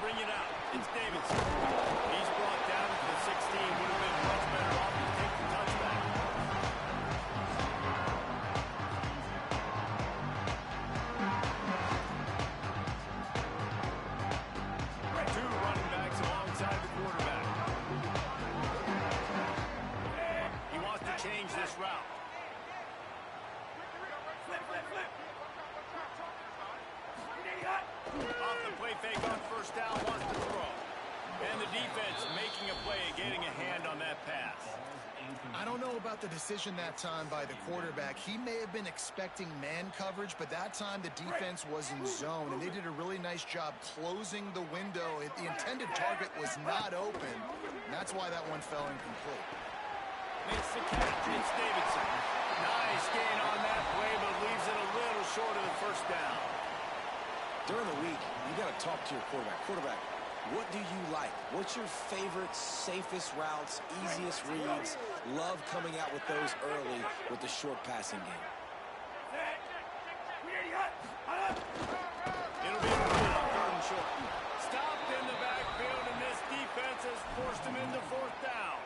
bring it out. It's Davidson. He's brought down to the 16. Would have been much better off to take the touchback. Two running backs alongside the quarterback. He wants to change this route. Off the play fake on first down, wants to throw. And the defense making a play, getting a hand on that pass. I don't know about the decision that time by the quarterback. He may have been expecting man coverage, but that time the defense was in zone, and they did a really nice job closing the window. The intended target was not open, and that's why that one fell incomplete. Makes the catch. It's Davidson. Nice gain on that play, but leaves it a little short of the first down. During the week, you got to talk to your quarterback. Quarterback, what do you like? What's your favorite, safest routes, easiest reads? Love coming out with those early with the short passing game. It'll be good on third and short. Stopped in the backfield, and this defense has forced him into fourth down.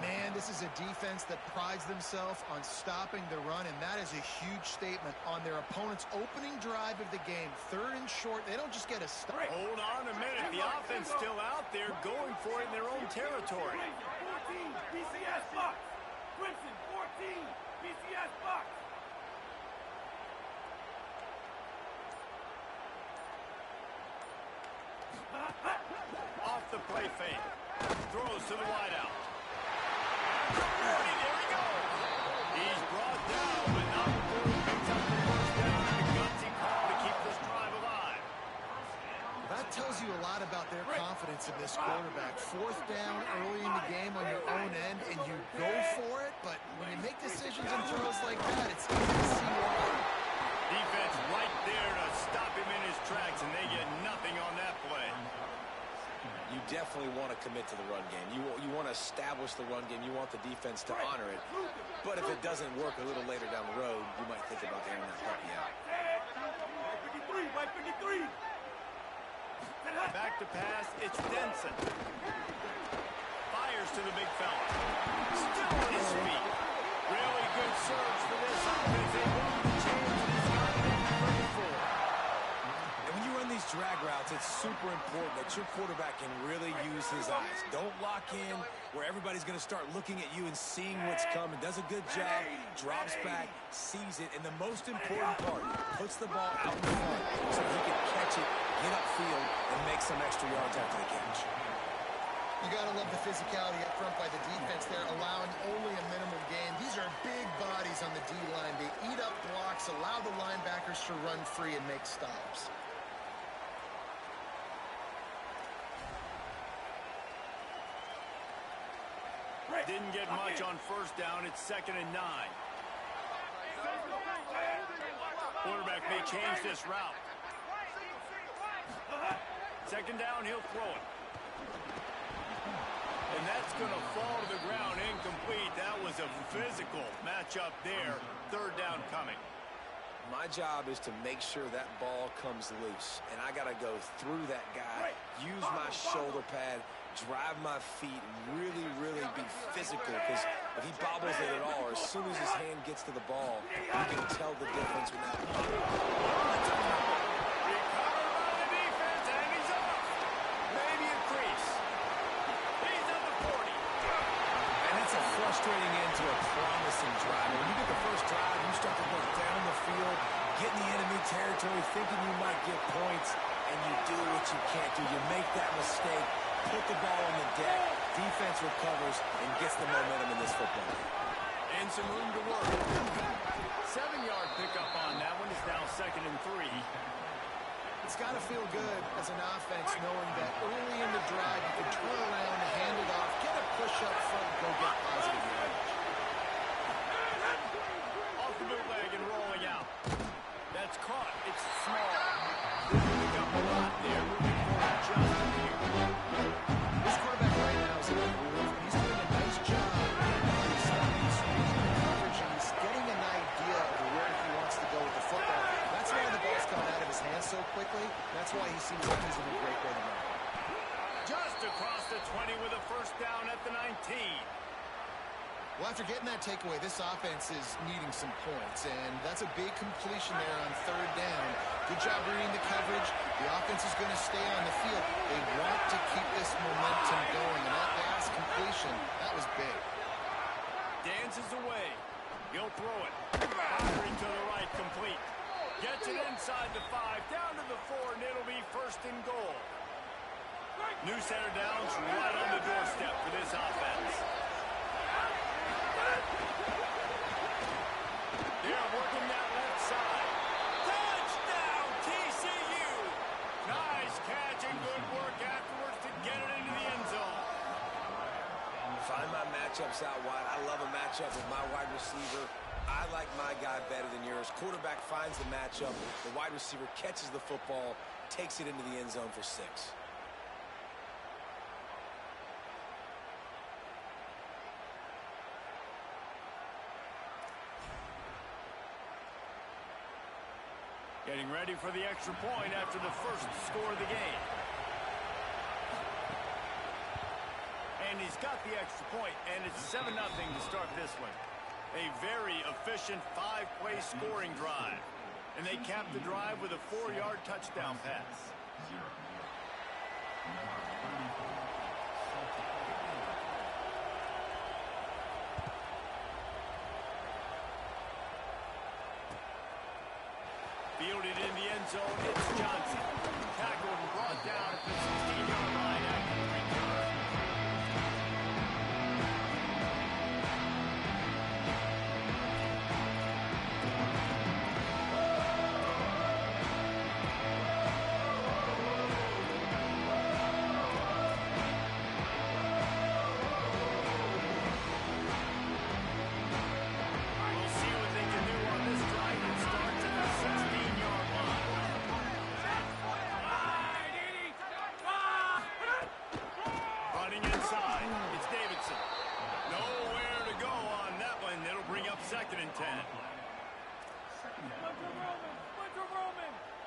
Man, this is a defense that prides themselves on stopping the run, and that is a huge statement on their opponent's opening drive of the game. Third and short, they don't just get a stop. Hold on a minute. The offense still out there going for it in their own territory. 14, BCS box. Crimson, 14, BCS box. Off the play fake. Throws to the wideout. There he goes. He's brought down, but not before he picks up the first down and a gutsy call to keep this drive alive. That tells you a lot about their confidence in this quarterback. Fourth down early in the game on your own end, and you go for it, but when you make decisions and throws like that, it's easy to see why. Defense right there to stop him in his tracks, and they get nothing on that play. You definitely want to commit to the run game. You want to establish the run game. You want the defense to honor it. But if it doesn't work a little later down the road, you might think about airing that puppy out. White 53. Back to pass, it's Denson. Fires to the big fella. Still on his feet. Really good surge for this offense. They want to change this offense. And when you run these drag routes, it's super important that your quarterback can really use his eyes. Don't lock in where everybody's going to start looking at you and seeing what's coming. Does a good job, drops back, sees it, and the most important part, puts the ball out in front so he can catch it, get upfield, and make some extra yards after the catch. You got to love the physicality up front by the defense there, allowing only a minimal gain. These are big bodies on the D-line. They eat up blocks, allow the linebackers to run free and make stops. Didn't get much on first down. It's 2nd and 9. Quarterback may change this route. 2nd down, he'll throw it. And that's going to fall to the ground incomplete. That was a physical matchup there. 3rd down coming. My job is to make sure that ball comes loose, and I got to go through that guy, use my shoulder pad, drive my feet, really, really be physical, because if he bobbles it at all, or as soon as his hand gets to the ball, you can tell the difference with that. Recovered by the defense, and he's off. Maybe a crease. He's at the 40. And it's a frustrating end to a promising drive. When you get the first drive, you start to look down the field, get in the enemy territory, thinking you might get points, and you do what you can't do. You make that mistake, put the ball on the deck, defense recovers, and gets the momentum in this football game. And some room to work. 7-yard pickup on that one. Is now 2nd and 3. It's got to feel good as an offense knowing that early in the drive you can turn around, hand it off, get a push up front, and go get positive yardage. Off the bootleg and rolling out. That's caught. It's small. Pick up a lot there. Moving forward just a few. This quarterback right now is in the groove, and he's doing a nice job. He's coverage, and he's getting an idea of where he wants to go with the football. That's why the ball's coming out of his hands so quickly. That's why he seems like he's in a great after getting that takeaway, this offense is needing some points, and that's a big completion there on third down. Good job reading the coverage. The offense is going to stay on the field. They want to keep this momentum going, and that pass completion, that was big. Dances away. He'll throw it. Firing to the right, complete. Gets it inside the 5, down to the 4, and it'll be first and goal. New center downs right on the doorstep for this offense. They're working that left side. Touchdown, TCU! Nice catch and good work afterwards to get it into the end zone. Find my matchups out wide. I love a matchup with my wide receiver. I like my guy better than yours. Quarterback finds the matchup. The wide receiver catches the football, takes it into the end zone for 6. Getting ready for the extra point after the first score of the game. And he's got the extra point, and it's 7-0 to start this one. A very efficient 5-play scoring drive. And they cap the drive with a 4-yard touchdown pass. Fielded in the end zone, it's Johnson. Tackled and brought down at the 16-yard line after the return. We'll see what they can do on this drive that starts at the 16-yard line. Running inside, it's Davidson. Nowhere to go on that one. It'll bring up 2nd and 10.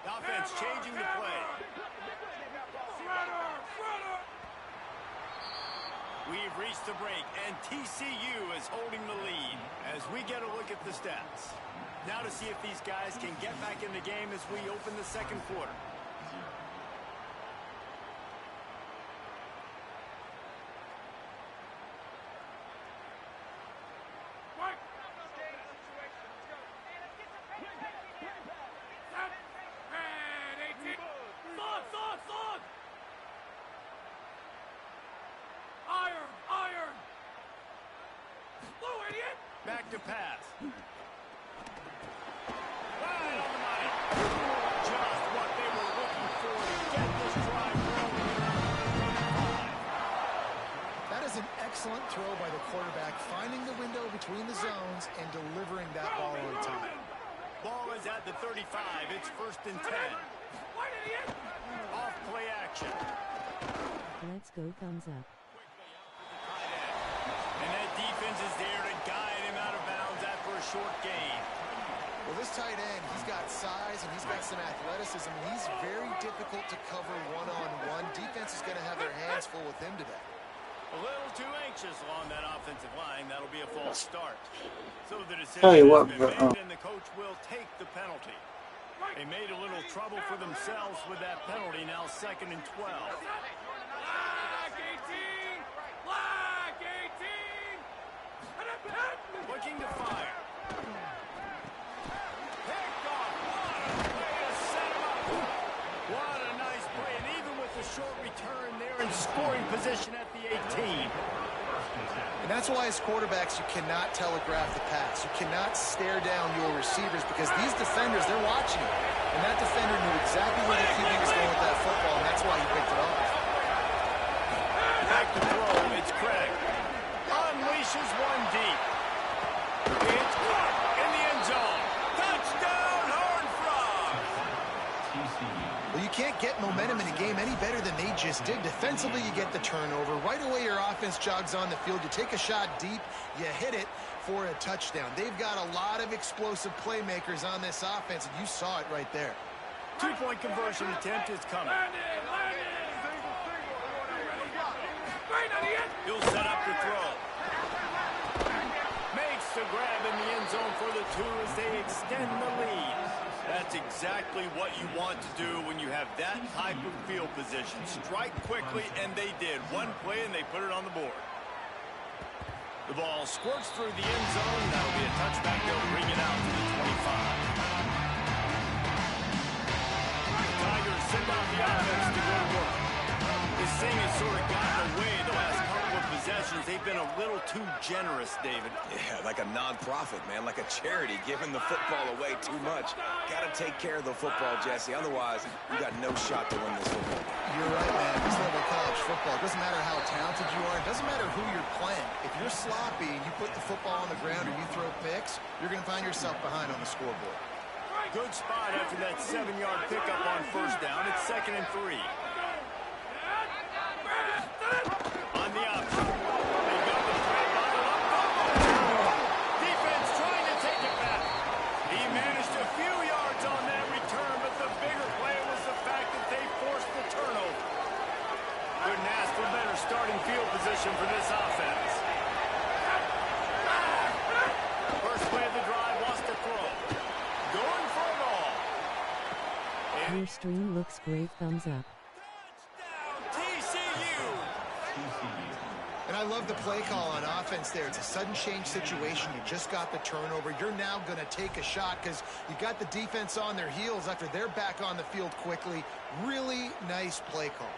Offense changing the play. We've reached the break, and TCU is holding the lead as we get a look at the stats. Now to see if these guys can get back in the game as we open the second quarter. Back to pass. Right on the money. Just what they were looking for to get this drive rolling around. That is an excellent throw by the quarterback, finding the window between the zones and delivering that ball on time. Ball is at the 35. It's 1st and 10. Off play action. Let's go, thumbs up. And that defense is there to guide him out of bounds after a short gain. Well, this tight end, he's got size and he's got some athleticism. He's very difficult to cover one-on-one. Defense is going to have their hands full with him today. A little too anxious along that offensive line. That'll be a false start. So the decision Tell you has what, been made, and the coach will take the penalty. They made a little trouble for themselves with that penalty. Now 2nd and 12. Looking to fire. Picked off. What a way to set him up. What a nice play. And even with the short return there in scoring position at the 18. And that's why as quarterbacks, you cannot telegraph the pass. You cannot stare down your receivers because these defenders, they're watching you. And that defender knew exactly where the QB was going with that football, and that's why he picked it off. Back to throw. It's Craig. Unleashes one deep. It's caught in the end zone. Touchdown, Horned Frogs. Well, you can't get momentum in a game any better than they just did. Defensively, you get the turnover. Right away, your offense jogs on the field. You take a shot deep. You hit it for a touchdown. They've got a lot of explosive playmakers on this offense, and you saw it right there. 2-point conversion attempt is coming. He'll set up the throw. a grab in the end zone for the 2 as they extend the lead. That's exactly what you want to do when you have that type of field position. Strike quickly, and they did. One play, and they put it on the board. The ball squirts through the end zone. That'll be a touchback. They'll bring it out to the 25. The Tigers send out the offense to go to work. This thing has sort of gotten away the last couple of possessions. They've been a little too generous, David. Yeah, like a non-profit, man, like a charity, giving the football away too much. Got to take care of the football, Jesse. Otherwise, you got no shot to win this football. You're right, man. This level of college football, it doesn't matter how talented you are. It doesn't matter who you're playing. If you're sloppy and you put the football on the ground or you throw picks, you're going to find yourself behind on the scoreboard. Good spot after that 7-yard pickup on first down. It's 2nd and 3. On the option. They got the play bottle up. Defense trying to take it back. He managed a few yards on that return, but the bigger play was the fact that they forced the turnover. Couldn't ask for better starting field position for this offense. First play of the drive wants to throw. Going for it all. Your stream looks great. Thumbs up. And I love the play call on offense there. It's a sudden change situation. You just got the turnover. You're now going to take a shot because you got the defense on their heels after they're back on the field quickly. Really nice play call.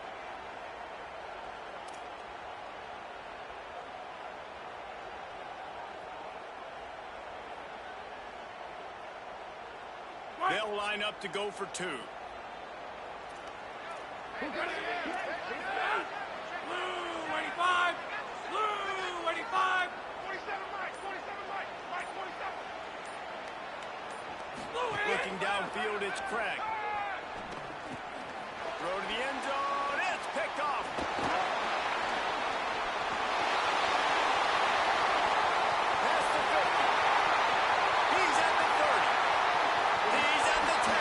They'll line up to go for 2. Blue 85! Blue 85! 47 Mike! 47 Mike! Mike 47! Looking downfield, it's Craig. Throw to the end zone. It's picked off. Past the 50. He's at the 30. He's at the 10.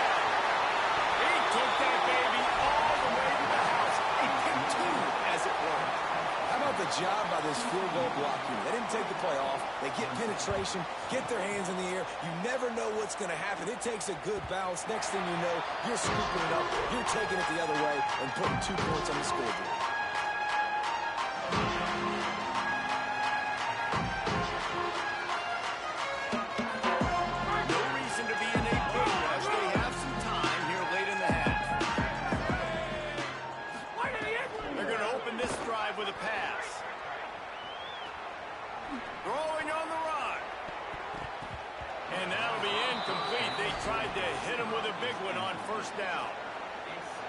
He took that baby all the way to the house. A pick 2, as it were. How about the job by this field goal block unit? They didn't take the play off. They get penetration, get their hands in the air. You never know what's going to happen. It takes a good bounce. Next thing you know, you're scooping it up. You're taking it the other way and putting 2 points on the scoreboard. No reason to be in a big rush. They have some time here late in the half. They're going to open this drive with a pass. Throwing on the run. And that'll be incomplete. They tried to hit him with a big one on first down.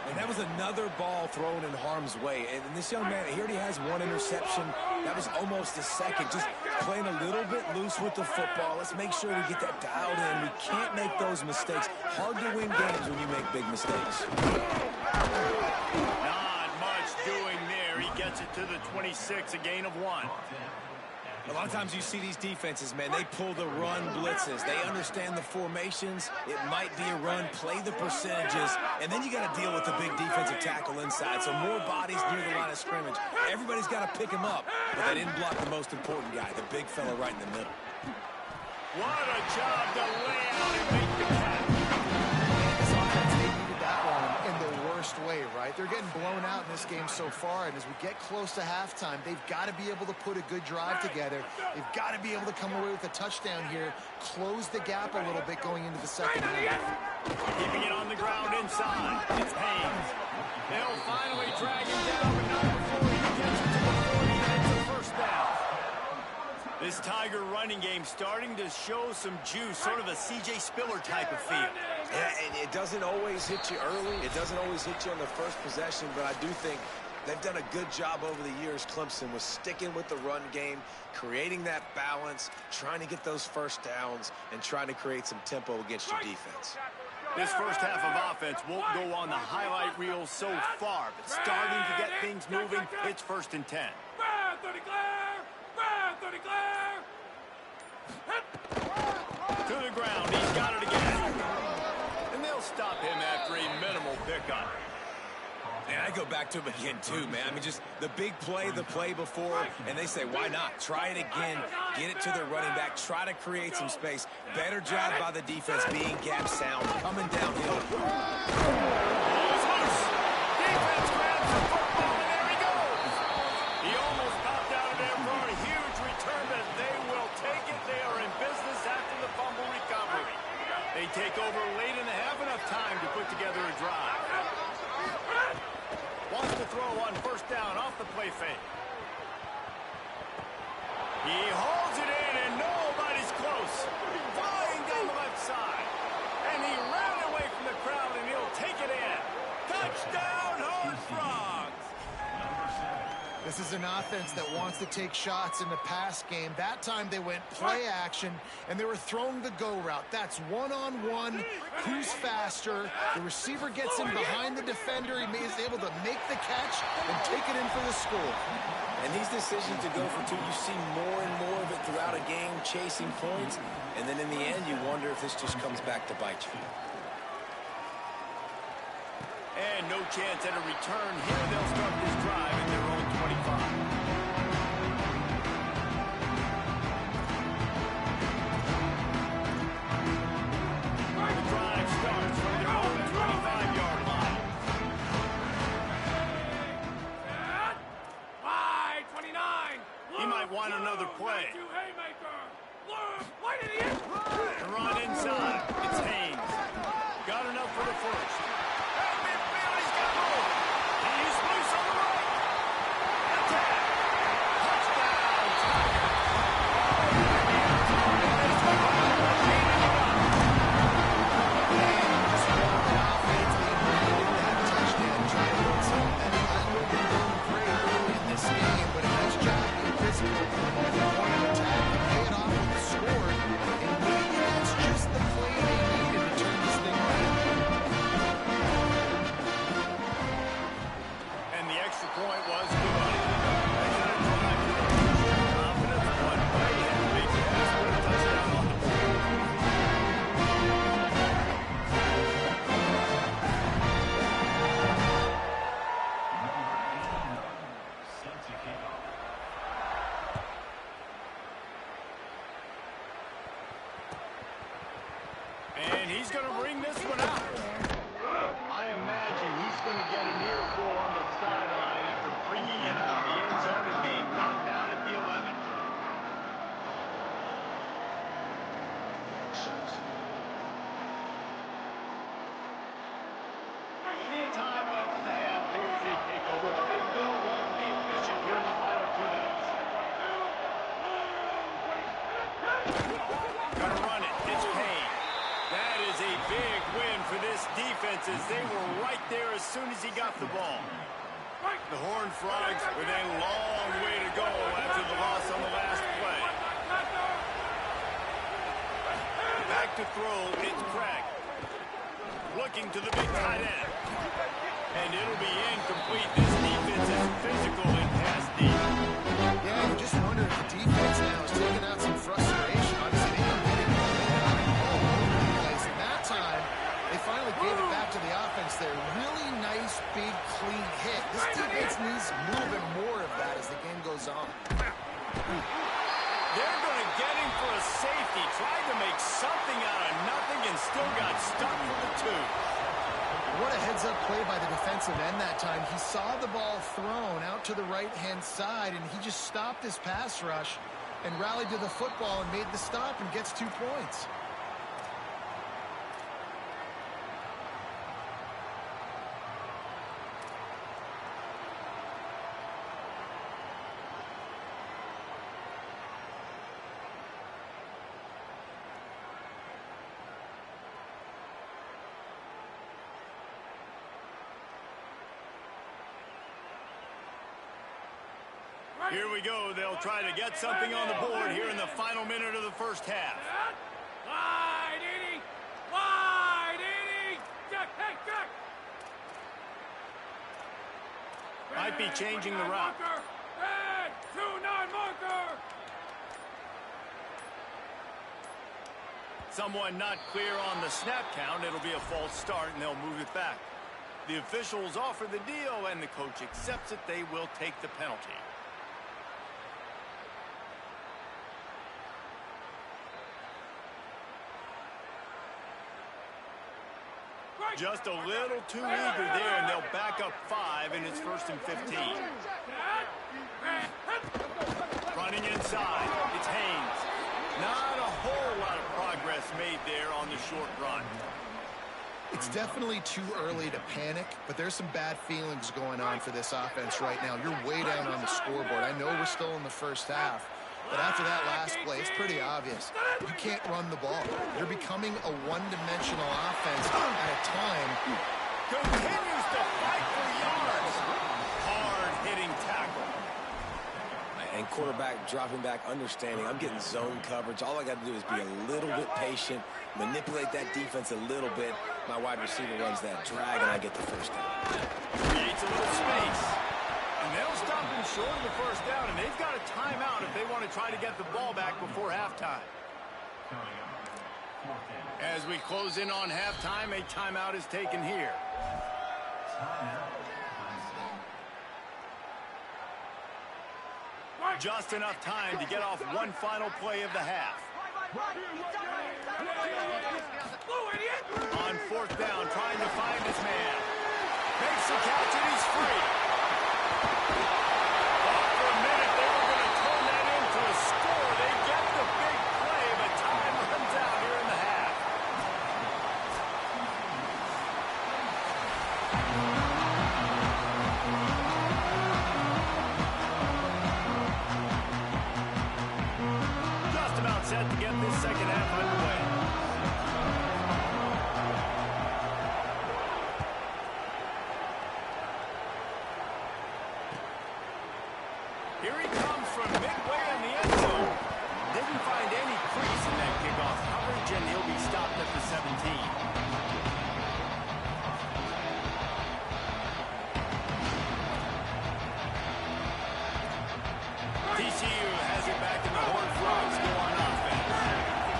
And that was another ball thrown in harm's way. And this young man, he already has 1 interception. That was almost a second. Just playing a little bit loose with the football. Let's make sure we get that dialed in. We can't make those mistakes. Hard to win games when you make big mistakes. Not much doing there. He gets it to the 26, a gain of 1. A lot of times you see these defenses, man, they pull the run blitzes. They understand the formations. It might be a run, play the percentages, and then you got to deal with the big defensive tackle inside. So more bodies near the line of scrimmage. Everybody's got to pick him up, but they didn't block the most important guy, the big fella right in the middle. What a job to lay out and make the catch. This offense, they needed that one in the worst way, right? They're getting blown out in this game so far, and as we get close to halftime, they've got to be able to put a good drive together. They've got to be able to come away with a touchdown here, close the gap a little bit going into the second half. Keeping it on the ground inside. It's Haynes. They'll finally drag him down, but not before he gets it to the 40, and it's a first down. This Tiger running game starting to show some juice, sort of a C.J. Spiller type of feel. Yeah, and it doesn't always hit you early. It doesn't always hit you on the first possession, but I do think they've done a good job over the years, Clemson, with sticking with the run game, creating that balance, trying to get those first downs, and trying to create some tempo against your defense. This first half of offense won't go on the highlight reel so far, but starting to get things moving, it's 1st and 10. To the ground, he's got it again. And they'll stop him after a minimal pickup. And I go back to him again, too, man. I mean, just the big play, the play before, and they say, why not? Try it again, get it to the running back, try to create some space. Better job by the defense being gap sound, coming downhill. Defense grabs the football, and there he goes. He almost popped out of there for a huge return, but they will take it. They are in business after the fumble recovery. They take over late and have enough time to put together a drive. Wants to throw on first down off the play fake. He holds it in, and nobody's close. Flying down the left side. And he ran away from the crowd, and he'll take it in. Touchdown, Horned Frogs! This is an offense that wants to take shots in the pass game. That time they went play action, and they were throwing the go route. That's one-on-one. Who's faster? The receiver gets in behind the defender. He is able to make the catch and take it in for the score. And these decisions to go for two, you see more and more of it throughout a game, chasing points. And then in the end, you wonder if this just comes back to bite you. And no chance at a return here. They'll start this drive at their own 25. The drive starts from their own 25-yard line. Wide 29. He might want another play. The run inside. It's Haynes. Got enough for the first. He's got more. He's loose on the right. Attack. Touchdown, Tigers. Point was good. They should have tried to confidence one way and big pass with a touchdown on the board. And he's going to bring this one out. I imagine he's going to get an earful on the sideline after bringing it out of the end zone and being knocked down at the 11. Time left in the half. They take over. The Big Bill won't be efficient here in the final 2 minutes. Gonna run it. It's Payne. That is a big win for this defense as they were right there as soon as he got the ball. The Horned Frogs with a long way to go after the loss on the last play. Back to throw, it's Craig. Looking to the big tight end. And it'll be incomplete. This defense is physical in pass deep. Yeah, you just wonder if the defense now is taking out some frustration. Obviously, they don't get it all over the place. And that time, they finally gave it back to the offense there. Really nice, big, clean hit. This defense needs moving more of that as the game goes on. They're going to get him for a safety. Tried to make something out of nothing and still got stuck for the 2. What a heads-up play by the defensive end that time. He saw the ball thrown out to the right-hand side, and he just stopped his pass rush and rallied to the football and made the stop and gets 2 points. Here we go. They'll try to get something on the board here in the final minute of the first half. Wide, Edie! Wide, Edie! Jack, hey, Jack! Might be changing the route. Red, 2-9 marker! Someone not clear on the snap count. It'll be a false start, and they'll move it back. The officials offer the deal, and the coach accepts it. They will take the penalty. Just a little too eager there, and they'll back up 5, and it's 1st and 15. Running inside, it's Haynes. Not a whole lot of progress made there on the short run. It's definitely too early to panic, but there's some bad feelings going on for this offense right now. You're way down on the scoreboard. I know we're still in the first half, but after that last play, it's pretty obvious. You can't run the ball. You're becoming a one-dimensional offense at a time. Continues to fight for yards. Hard-hitting tackle. And quarterback dropping back, understanding I'm getting zone coverage. All I got to do is be a little bit patient, manipulate that defense a little bit. My wide receiver runs that drag, and I get the first down. Creates a little space. And they'll stop him short of the first down, and they've got a timeout if they want to try to get the ball back before halftime. As we close in on halftime, a timeout is taken here. Just enough time to get off one final play of the half. On 4th down, trying to find his man. Makes the catch, and he's free. Thought for a minute they were going to turn that into a score. They get the big play, but time runs out here in the half. Just about set to get this second half underway. Here he comes from midway in the end zone. Didn't find any crease in that kickoff coverage, and he'll be stopped at the 17. TCU has it back in the Horned Frogs go on offense.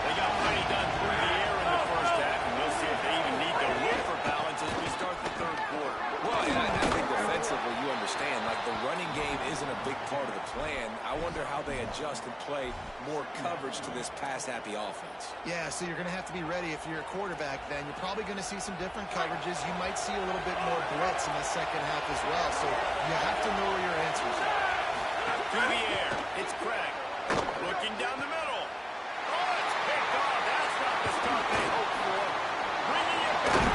They got plenty done through the air in the first half, and we'll see if they even need to win for balance as we start the 3rd quarter. Well, and I think defensively, you understand, like the running game isn't a big part of the plan. I wonder how they adjust and play more coverage to this pass-happy offense. Yeah, so you're going to have to be ready if you're a quarterback then. You're probably going to see some different coverages. You might see a little bit more blitz in the second half as well, so you have to know where your answers are. Through the air, it's Craig. Looking down the middle. Oh, it's picked off. That's not the start they hoped for. Bringing it back.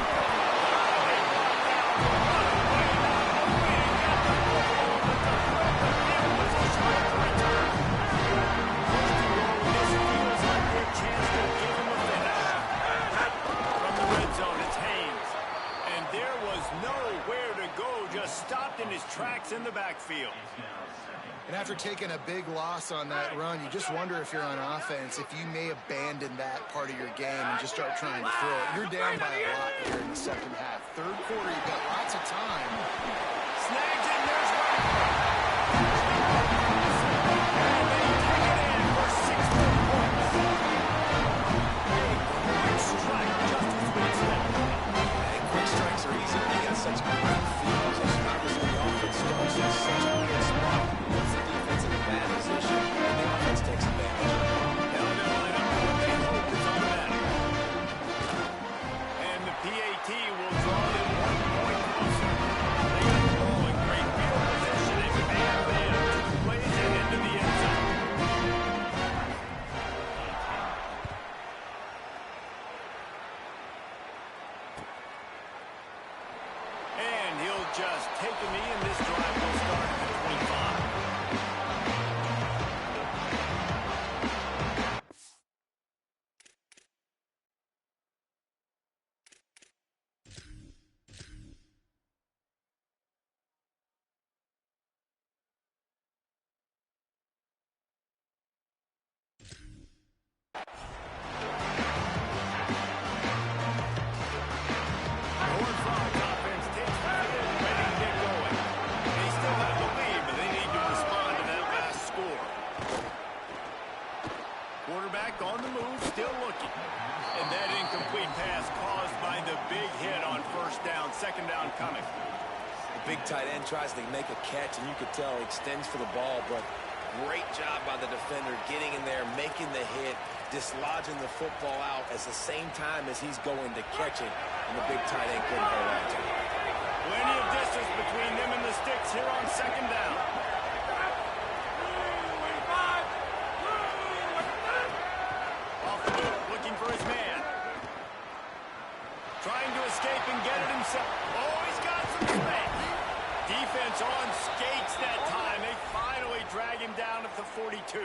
They brought down the run away down the wing. Got the football, but the threat to field position on the return. First and goal, this feels like their chance to give him a finish. From the red zone, it's Haynes. And there was nowhere to go, just stopped in his tracks in the backfield. And after taking a big loss on that run, you just wonder if you're on offense, if you may abandon that part of your game and just start trying to throw it. You're down by a lot here in the second half. 3rd quarter, you've got lots of time. Snags it, there's Ryan. And they take it in for 6 more points. Quick strike, just as we expected. And quick strikes are easy when you got such great fields. As Congress when the offense starts in such a good spot. Puts the defense in a bad position, and the offense takes advantage. Now they'll line up for what they hope is automatic. And the PAT will draw them 1 point closer. They got the ball in great field position, and bam, bam, 2 plays and into the end zone. And he'll just take a knee, and this drive will start at the 25. Horned Frogs offense takes the field, ready to get going. They still have the lead, but they need to respond to that last score. Quarterback on the move, still looking. And that incomplete pass caused by the big hit on first down, second down coming. The big tight end tries to make a catch, and you could tell he extends for the ball, but great job by the defender getting in there, making the hit, dislodging the football out at the same time as he's going to catch it, and the big tight end couldn't hold on to it. Plenty of distance between them and the sticks here on second down. Off the boot, looking for his man. Trying to escape and get it himself. Oh, he's got some space. Defense on skates that time. They finally drag him down at the 42.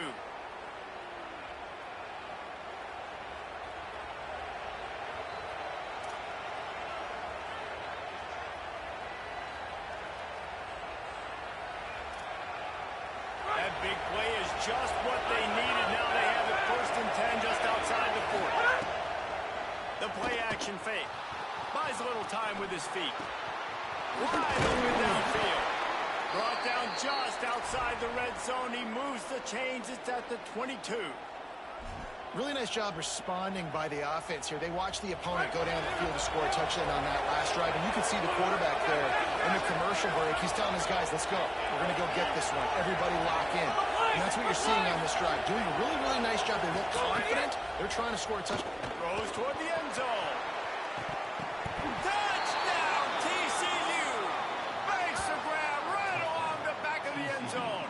That big play is just what they needed. Now they have it 1st and 10 just outside the 40. The play action fake. Buys a little time with his feet. Wide open downfield. Brought down just outside the red zone. He moves the chains. It's at the 22. Really nice job responding by the offense here. They watched the opponent go down the field to score a touchdown on that last drive, and you can see the quarterback there in the commercial break. He's telling his guys, let's go. We're going to go get this one. Everybody lock in. And that's what you're seeing on this drive. Doing a really, really nice job. They look confident. They're trying to score a touchdown. Throws toward the end zone. Touchdown, TCU. Makes the grab right along the back of the end zone.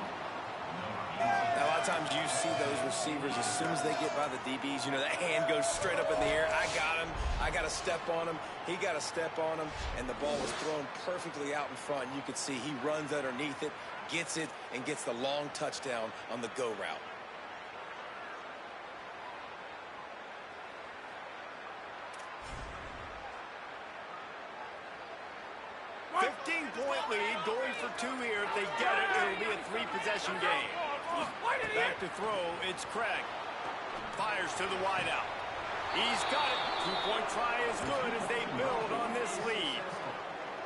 Now, a lot of times you see those receivers, as soon as they get by the DBs, you know, that hand goes straight up in the air. I got him. I got to step on him. He got to step on him. And the ball was thrown perfectly out in front. You could see he runs underneath it, gets it, and gets the long touchdown on the go route. 15-point lead, going for 2 here. If they get it, it'll be a 3-possession game. Back to throw, it's Craig. Fires to the wideout. He's got it. 2-point try is good as they build on this lead.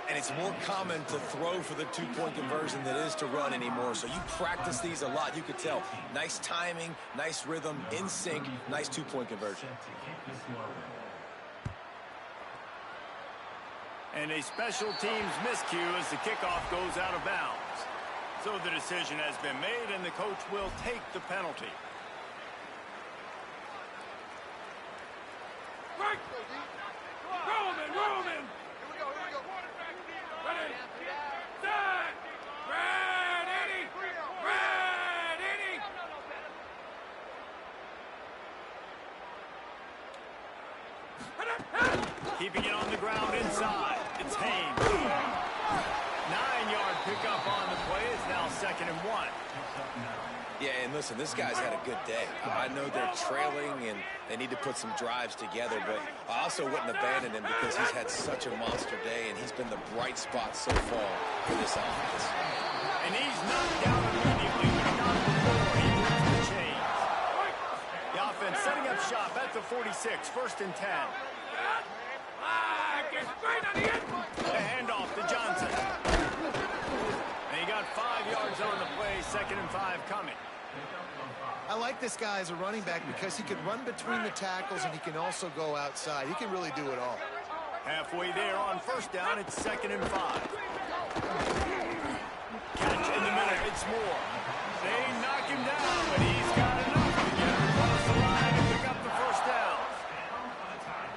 And it's more common to throw for the 2-point conversion than it is to run anymore. So you practice these a lot. You could tell. Nice timing, nice rhythm, in sync, nice 2-point conversion. And a special teams miscue as the kickoff goes out of bounds. So the decision has been made, and the coach will take the penalty. Right. Roman. Here we go. Ready. Set. Ready. Keeping it on the ground inside. It's Haynes. 9-yard pickup on the play. It's now 2nd and 1. Yeah, and listen, this guy's had a good day. I know they're trailing and they need to put some drives together, but I also wouldn't abandon him because he's had such a monster day and he's been the bright spot so far for this offense. And he's knocked down immediately, but not before he moves the chains. The offense setting up shop at the 46, 1st and 10. Get straight on the end. The handoff to Johnson. And he got 5 yards on the play, 2nd and 5 coming. I like this guy as a running back because he can run between the tackles and he can also go outside. He can really do it all. Halfway there on 1st down, it's 2nd and 5. Catch in the middle, it's Moore. They knock him down, but he's got enough to get across the line and pick up the 1st down.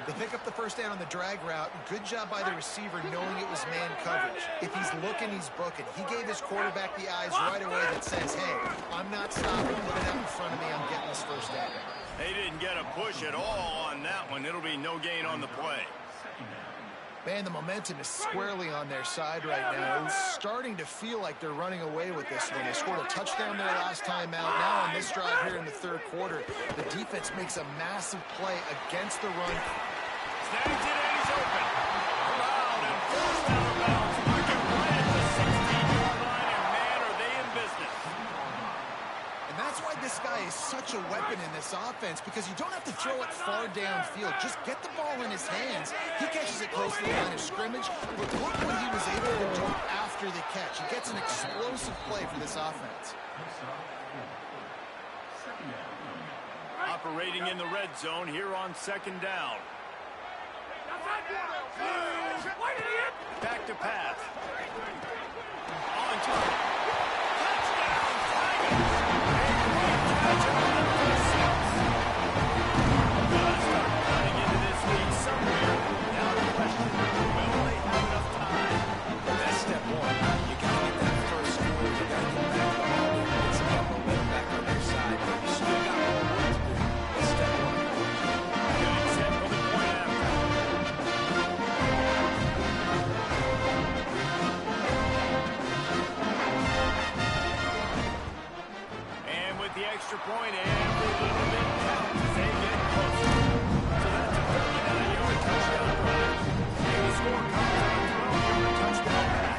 They pick up the 1st down on the drag route. Good job by the receiver knowing it was man coverage. If he's looking, he's booking. He gave his quarterback the eyes right away that says, hey, I'm not stopping, put it out in front of me, I'm getting this 1st down. They didn't get a push at all on that one. It'll be no gain on the play. Man, the momentum is squarely on their side right now. It's starting to feel like they're running away with this one. They scored a touchdown their last time out. Now on this drive here in the 3rd quarter, the defense makes a massive play against the run. Snags it and he's open. Around and forced out of bounds. Marking right at the 16-yard line, and man, are they in business. And that's why this guy is such a weapon in this offense, because you don't have to throw it far downfield. Just get the ball in his hands. He catches it close to the line of scrimmage, but look what he was able to do after the catch. He gets an explosive play for this offense. Operating in the red zone here on 2nd down. Back to pass. On target. Touchdown, Tigers! A great catch on the first six. Gotta start cutting into this lead somewhere. Now the question, will they have enough time? That's step one. You gotta get that first score. You gotta get back the ball. Get some momentum back on your side. You still got more work to do. That's step one. Getting set for the point after. And with the extra point, every little bit counts as they get closer. So that's a 39-yard touchdown drive. And the score comes on a 12-yard touchdown pass.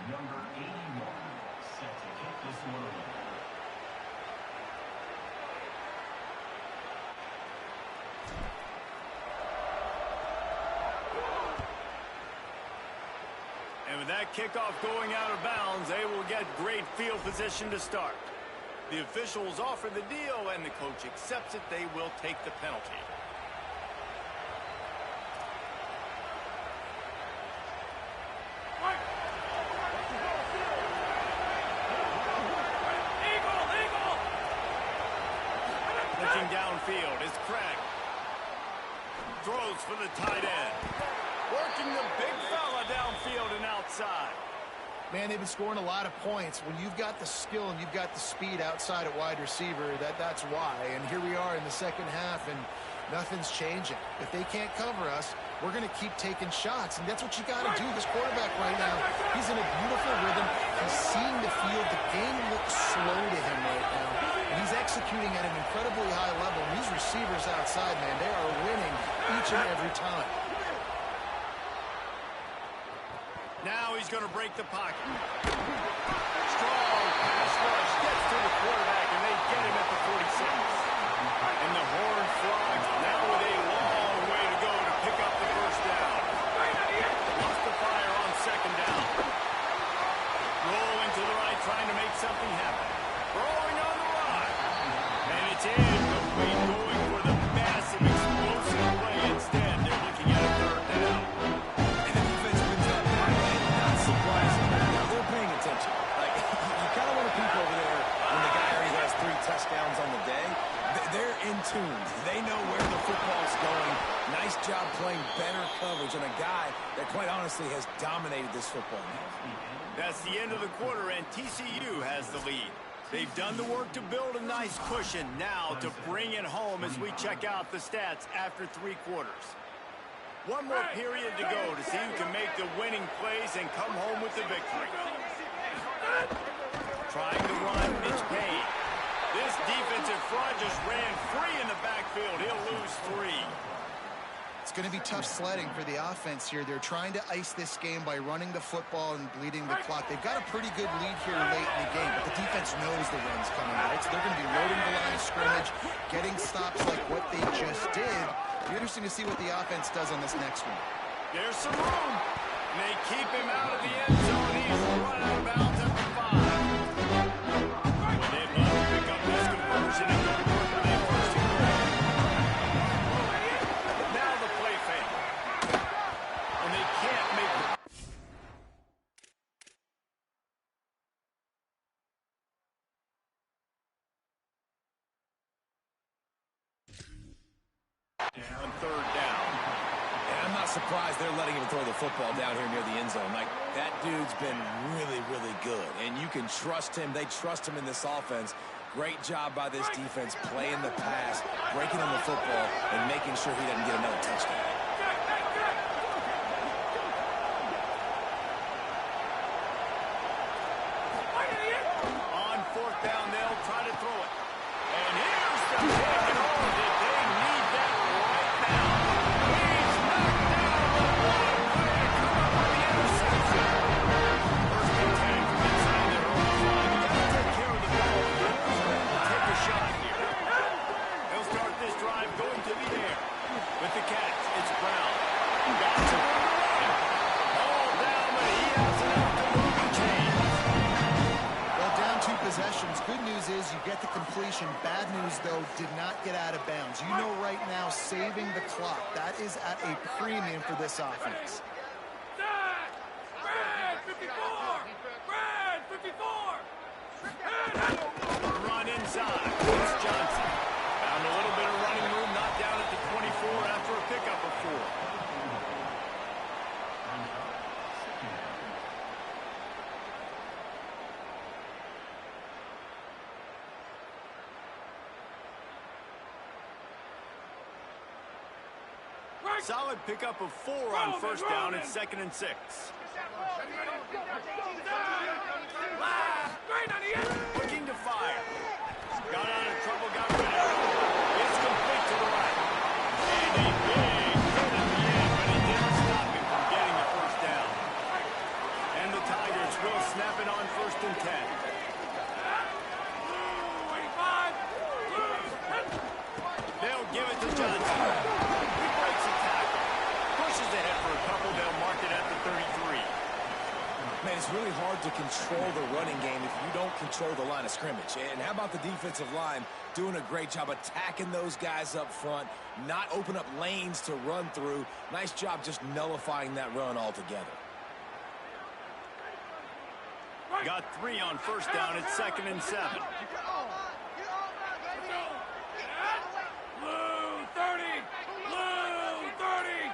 Number 81, set to kick this one away. And with that kickoff going out of bounds, they will get great field position to start. The officials offer the deal, and the coach accepts it. They will take the penalty. Looking downfield is Craig. Throws for the tight end. Working the big fella downfield and outside. Man, they've been scoring a lot of points. When you've got the skill and you've got the speed outside at wide receiver, that's why. And here we are in the second half, and nothing's changing. If they can't cover us, we're going to keep taking shots, and that's what you got to do. This quarterback right now, he's in a beautiful rhythm. He's seeing the field. The game looks slow to him right now, and he's executing at an incredibly high level. And these receivers outside, man, they are winning each and every time. Now he's going to break the pocket. Strong pass rush gets to the quarterback, and they get him at the 46. And the Horned Frogs now with a long way to go to pick up the first down. Lost the fire on second down. Rolling to the right, trying to make something happen. Throwing on the run. And it's incomplete, going for the massive explosive play instead. They're looking at a third down. And the defense wins that back end. Not surprising. Now they're paying attention. Like, you kind of want to peek over there when the guy already has 3 touchdowns on the day. They're in tune. They know where the football's going. Nice job playing better coverage on a guy that, quite honestly, has dominated this football game. That's the end of the quarter, and TCU has the lead. They've done the work to build a nice cushion. Now to bring it home as we check out the stats after 3 quarters. One more period to go to see who can make the winning plays and come home with the victory. Trying to run, it's Payne. This defensive front just ran free in the backfield. He'll lose 3. It's going to be tough sledding for the offense here. They're trying to ice this game by running the football and bleeding the clock. They've got a pretty good lead here late in the game, but the defense knows the run's coming, right? So they're going to be loading the line of scrimmage, getting stops like what they just did. It'll be interesting to see what the offense does on this next one. There's some room. And they keep him out of the end zone. He's run out of bounds at the 5. Well, they'd love to pick up this conversion and go to work with a first and goal. Now the play fake. And they can't make it. On third down. And I'm not surprised they're letting him throw the football down here near the end zone. Like, that dude's been really, really good. And you can trust him. They trust him in this offense. Great job by this defense playing the pass, breaking on the football, and making sure he doesn't get another touchdown. On fourth down, they'll try to throw it. And here's the pick. And oh, did they need that right now? He's knocked down the one way to come up with the interception. First and 10 from inside their own 5. You got to take care of the ball. Take a shot here. They'll start this drive going to the air. With the catch, it's news is you get the completion. Bad news, though, did not get out of bounds. You know right now, saving the clock, that is at a premium for this offense. Brad, 54! Brad, 54! Run inside. It's Johnson. Found a little bit of running room, knocked down at the 24 after a pickup of 4. Solid pickup of 4 on first down and 2nd and 6. Looking to fire. Got out of trouble, got rid of it. It's complete to the right. And a big hit at the end, but he didn't stop him from getting the first down. And the Tigers will snap it on 1st and 10. They'll give it to Johnson. He breaks a tackle. Pushes ahead for a couple. They'll mark it at the 33. Man, it's really hard to control the running game if you don't control the line of scrimmage. And how about the defensive line doing a great job attacking those guys up front, not open up lanes to run through. Nice job just nullifying that run altogether. Got 3 on first down at 2nd and 7. Blue 30! Blue 30!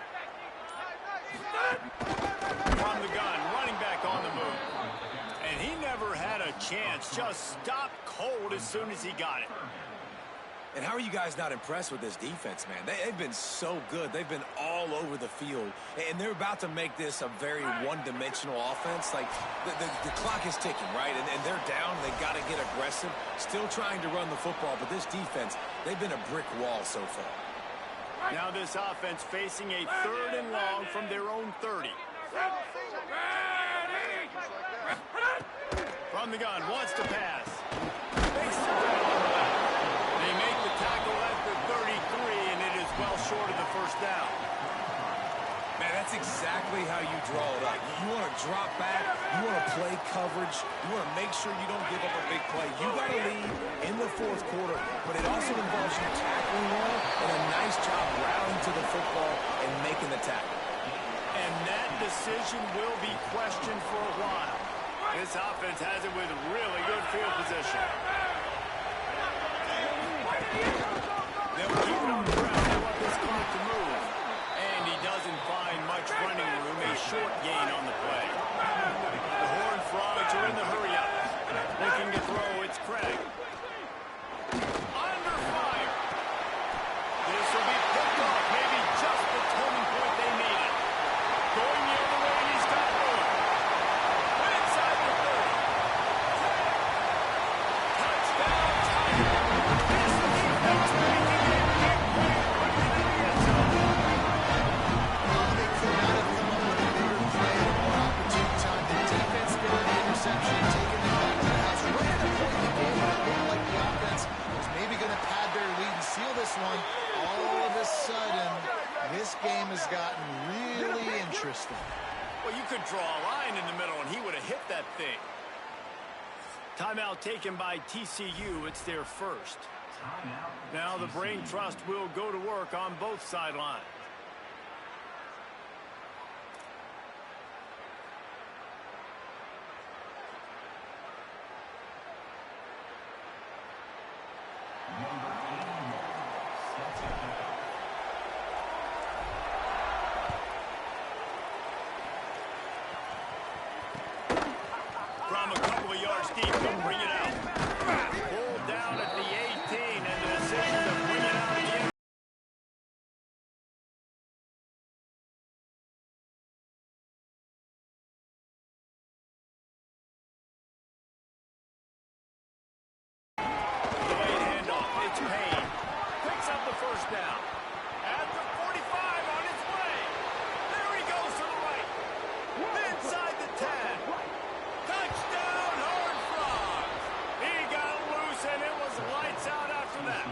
From the gun, running back on the move. And he never had a chance, just stopped cold as soon as he got it. And how are you guys not impressed with this defense, man? They've been so good. They've been all over the field. And they're about to make this a very one-dimensional offense. Like, the clock is ticking, right? And they're down. They got to get aggressive. Still trying to run the football. But this defense, they've been a brick wall so far. Now this offense facing a 3rd and long from their own 30. From the gun, wants to pass. Fakes the grab on the back. They make the tackle at the 33, and it is well short of the first down. Man, that's exactly how you draw it up. You want to drop back. You want to play coverage. You want to make sure you don't give up a big play. You got to lead in the 4th quarter, but it also involves you tackling well and a nice job rallying to the football and making the tackle. And that decision will be questioned for a while. This offense has it with really good field position. They'll keep it on the ground. They want this clock to move. And he doesn't find much running room. A short gain on the play. The Horned Frogs are in the hurry-up. Looking to throw. It's Craig. Under fire. This will be picked off. Maybe just the turning point they needed. Going the other way, and he's got room. Inside the 30. Touchdown, Tigers. This defense making a big play quickly in the end zone. They could not have come up with a bigger play at a more opportune time. The defense getting the interception and taking them back to the house. Right at a point in the game where it looked like the offense was maybe going to pad their lead and seal this one. All of a sudden, this game has gotten really interesting. Well, you could draw a line in the middle, and he would have hit that thing. Timeout taken by TCU. It's their first. Now the Brain Trust will go to work on both sidelines. Number 81, set to kick off. From a couple of yards deep, they'll bring it out. Pulled down at the 18, and the decision to bring it out again. Delayed handoff. It's Payne. Picks up the first down. At the 45 on its way. There he goes to the right. Inside the 10. Touchdown, Horned Frogs. He got loose, and it was lights out after that.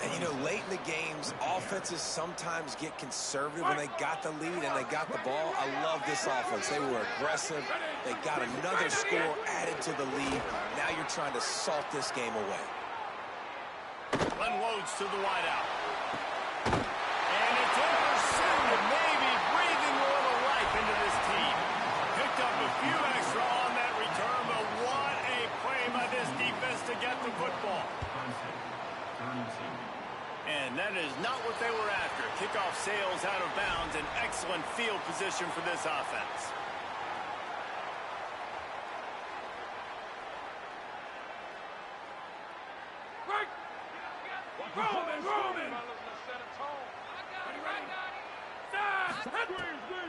And, you know, late in the games, offenses sometimes get conservative when they got the lead and they got the ball. I love this offense. They were aggressive. They got another score added to the lead. Now you're trying to salt this game away. Unloads to the wideout. And it's intercepted, maybe breathing a little life into this team. Picked up a few extra on that return, but what a play by this defense to get the football. And that is not what they were after. Kickoff sails out of bounds. An excellent field position for this offense.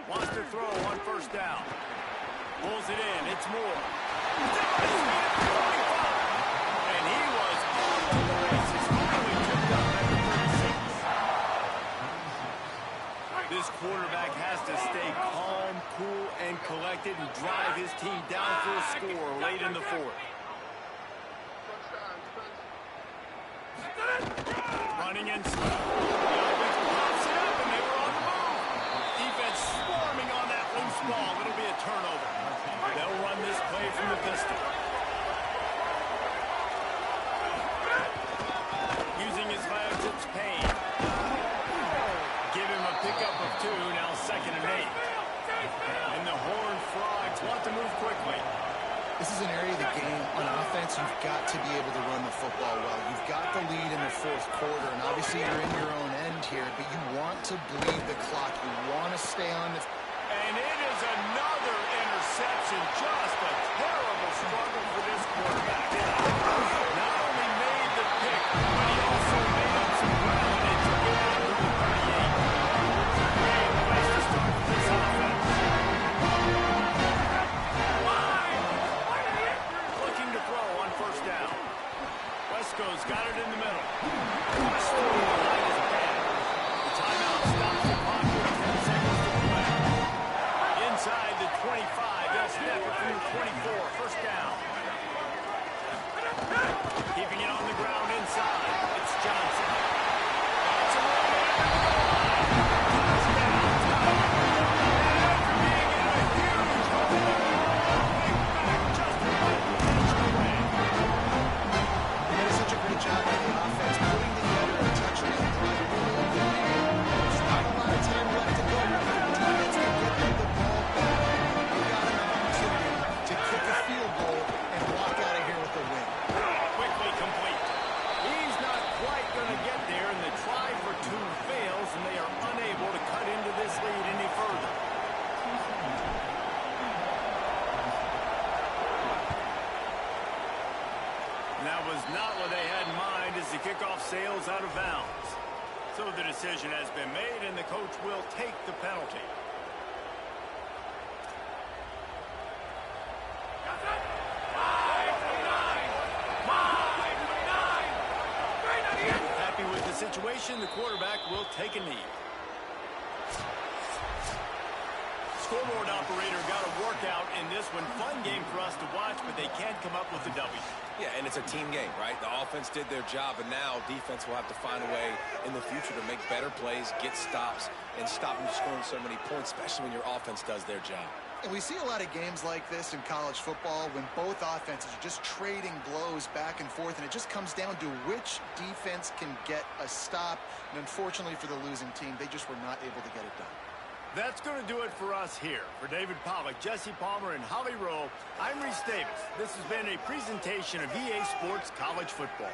Wants to throw on first down. Pulls it in. It's Moore. And he was off on the races. Finally tipped up at the 36. This quarterback has to stay calm, cool, and collected and drive his team down for a score late in the fourth. Running in slow. The offense pops it up, and they were on the move. Defense swarming on that loose ball. It'll be a turnover. They'll run this play from the pistol. Using his legs, it's Payne. Give him a pickup of 2, now 2nd and 8. And the Horned Frogs want to move quickly. This is an area of the game, on offense, you've got to be able to run the football well. You've got the lead in the fourth quarter, and obviously you're in your own end here, but you want to bleed the clock. You want to stay on the... And it is another interception. Just a terrible struggle for this quarterback. Not only made the pick, but he also made up some ground and took it out to the 38. Great place to start for this offense. Looking to throw on first down. Wesco's got it in the middle. Straight behind his back. The timeout stops the clock with 10 seconds to play. Inside the 25, they'll snap it from the 24. First down. Keeping it on the ground inside. It's Johnson. It's a They did such a great job by the offense, putting together a touchdown drive. There's not a lot of time left to go. Defense can get them the ball back. They got an opportunity to kick a field goal and walk out of here with a win. quickly complete. He's not quite going to get there, and the try for 2 fails, and they are unable to cut into this lead any further. And that was not what they had in mind as the kickoff sails out of bounds. So the decision has been made, and the coach will take the penalty. Happy with the situation, the quarterback will take a knee. Scoreboard operator got a workout in this one. Fun game for us to watch, but they can't come up with a W. Yeah, and it's a team game, right? The offense did their job, and now defense will have to find a way in the future to make better plays, get stops, and stop them scoring so many points, especially when your offense does their job. And we see a lot of games like this in college football when both offenses are just trading blows back and forth, and it just comes down to which defense can get a stop. And unfortunately for the losing team, they just were not able to get it done. That's going to do it for us here. For David Pollack, Jesse Palmer, and Holly Rowe, I'm Reese Davis. This has been a presentation of EA Sports College Football.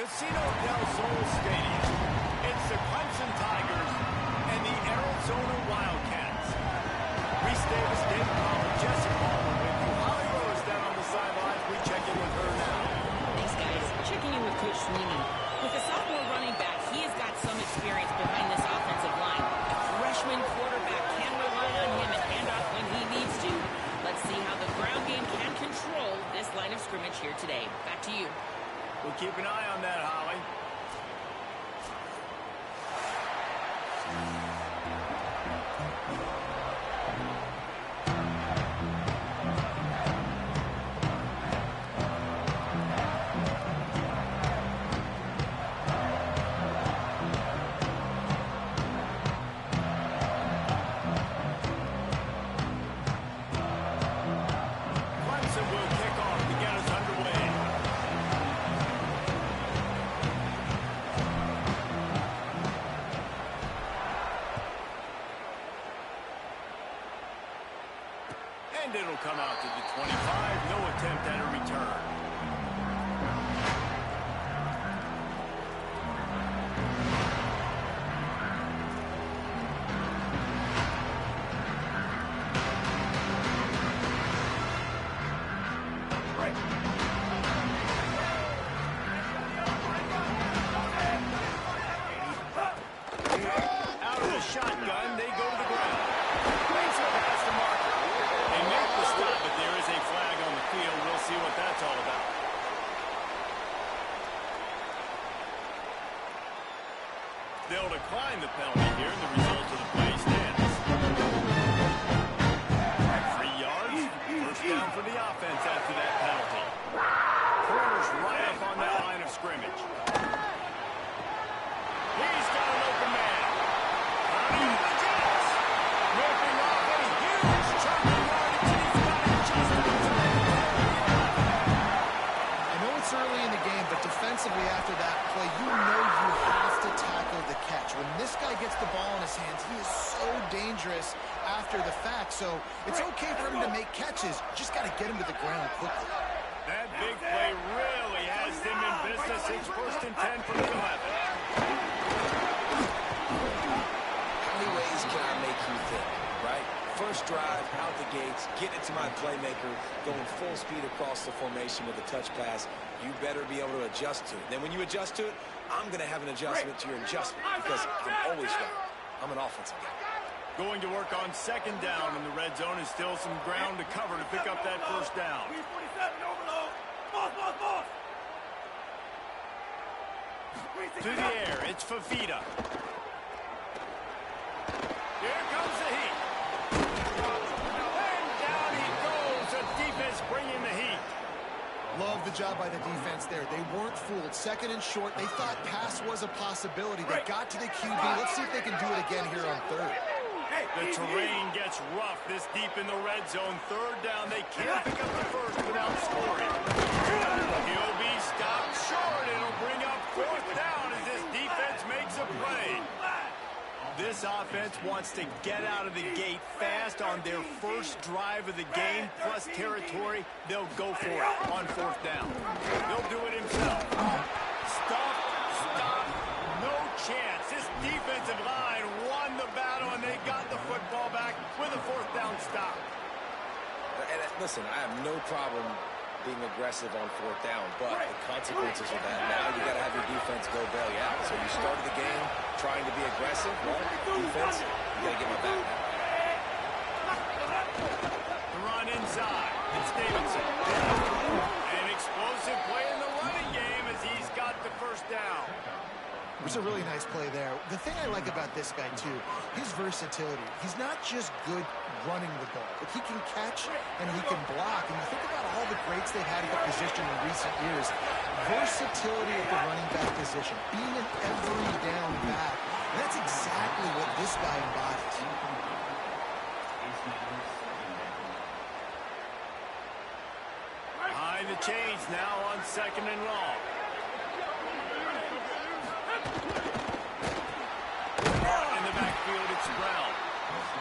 Casino del Sol Stadium. It's the Clemson Tigers and the Arizona Wildcats. Reese Davis, David Palmer, Jesse Palmer with you. Holly Rose down on the sidelines. We check in with her now. Thanks, guys. Checking in with Coach Sweeney. With a sophomore running back, he has got some experience behind this offensive line. A freshman quarterback can rely on him and hand off when he needs to. Let's see how the ground game can control this line of scrimmage here today. Back to you. We'll keep an eye on that, Holly. Clemson will kick off to get us underway. And it'll come out to the 25. No attempt at a return. Out of the shotgun, they go to the ground. Makes it past the marker. They make the stop, but there is a flag on the field. We'll see what that's all about. They'll decline the penalty here, and the result of the play stands. 3 yards, first down for the offense after that penalty. Corner's right up on that line of scrimmage. He's got an open man. Running the Jets. Ripping off a huge chunk of yardage, and he's got it just outside the 30. I know it's early in the game, but defensively after that play, you know you have to tackle the catch. When this guy gets the ball in his hands, he is so dangerous after the fact. So it's okay for him to make catches. Just got to get him to the ground quickly. That big play really has them in business. It's 1st and 10 from the 11. How many ways can I make you think, right? First drive, out the gates, get it to my playmaker, going full speed across the formation with a touch pass. You better be able to adjust to it. Then when you adjust to it, I'm going to have an adjustment to your adjustment because I'm always right. I'm an offensive guy. Going to work on 2nd down in the red zone, and still some ground to cover to pick up that first down. 47 overload. Boss. To the air, it's Fafita. Here comes the heat. And down he goes. The defense bringing the heat. Love the job by the defense there. They weren't fooled. 2nd and short. They thought pass was a possibility. They got to the QB. Let's see if they can do it again here on 3rd. The terrain gets rough this deep in the red zone. 3rd down. They can't pick up the first without scoring. He'll be stopped short. It'll bring up 4th down as this defense makes a play. This offense wants to get out of the gate fast on their first drive of the game, plus territory. They'll go for it on 4th down. They'll do it himself. Stop, no chance. This defensive line won the battle, and they got the football back with a 4th down stop. And listen, I have no problem being aggressive on 4th down, but the consequences of that, now you got to have your defense go bail you out. So you started the game trying to be aggressive. Well, defense, you got to get my back now. The run inside. It's Davidson. An explosive play in the running game as he's got the first down. It was a really nice play there. The thing I like about this guy, too, his versatility. He's not just good running the ball, but he can catch and he can block. And you think about all the greats they've had at the position in recent years. Versatility at the running back position, being an every down back. And that's exactly what this guy embodies. High the chains now on 2nd and long. In the backfield, it's Brown.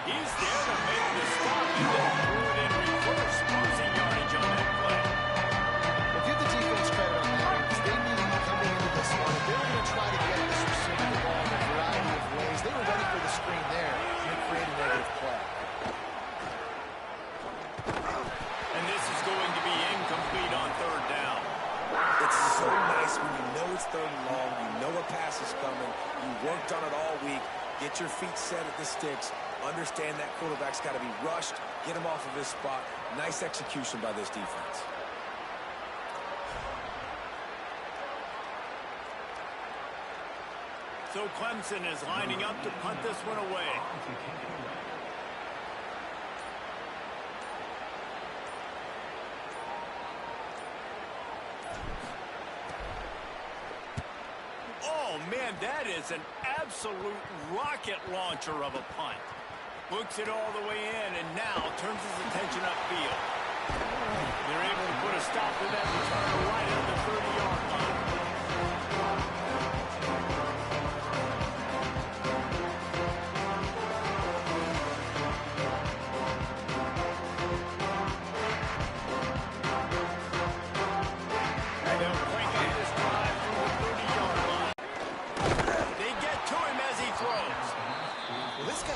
He's there to make the stop and then threw it in reverse, losing yardage on that play. Well, give the defense credit on that one because they knew coming into this incomplete on third down. It's so nice when you know it's third and long, you know a pass is coming, you worked on it all week, get your feet set at the sticks, understand that quarterback's got to be rushed, get him off of his spot. Nice execution by this defense. So Clemson is lining up to punt this one away. Oh, man, that is an absolute rocket launcher of a punt. Books it all the way in and now turns his attention upfield. They're able to put a stop to that return right at the 30-yard line.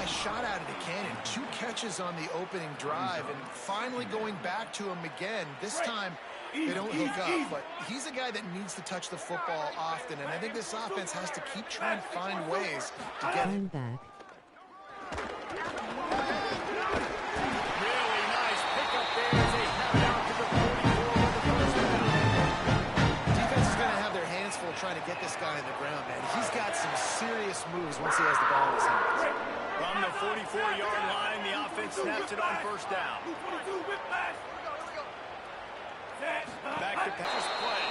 Shot out of the cannon, 2 catches on the opening drive, and finally going back to him again. This time, they don't hook up, but he's a guy that needs to touch the football often, and I think this offense has to keep trying to find ways to get him back. Really nice pickup there as they have it out to the 44 with the first down. Defense is going to have their hands full trying to get this guy on the ground, man. He's got some serious moves once he has the ball in his hands. From the 44-yard line, the offense snaps it on first down. Back to pass play.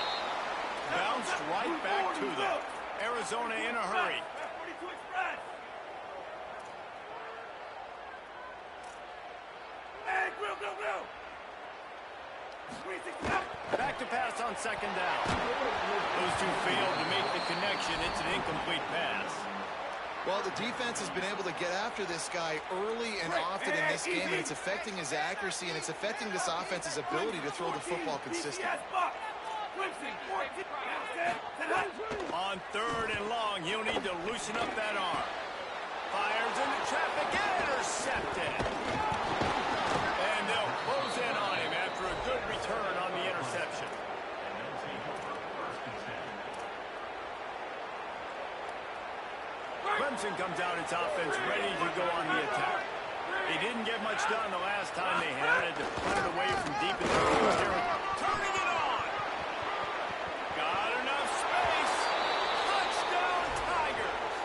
Bounced right back to them. Arizona in a hurry. Back to pass on second down. Those two failed to make the connection. It's an incomplete pass. Well, the defense has been able to get after this guy early and often in this game, and it's affecting his accuracy, and it's affecting this offense's ability to throw the football consistently. On third and long, he'll need to loosen up that arm. Fires into traffic, intercepted. And they'll close in on him after a good return on the interception. Clemson comes out its offense ready to go on the attack. They didn't get much done the last time they had to punt it away from deep in the field. Turning it on. Got enough space. Touchdown Tigers.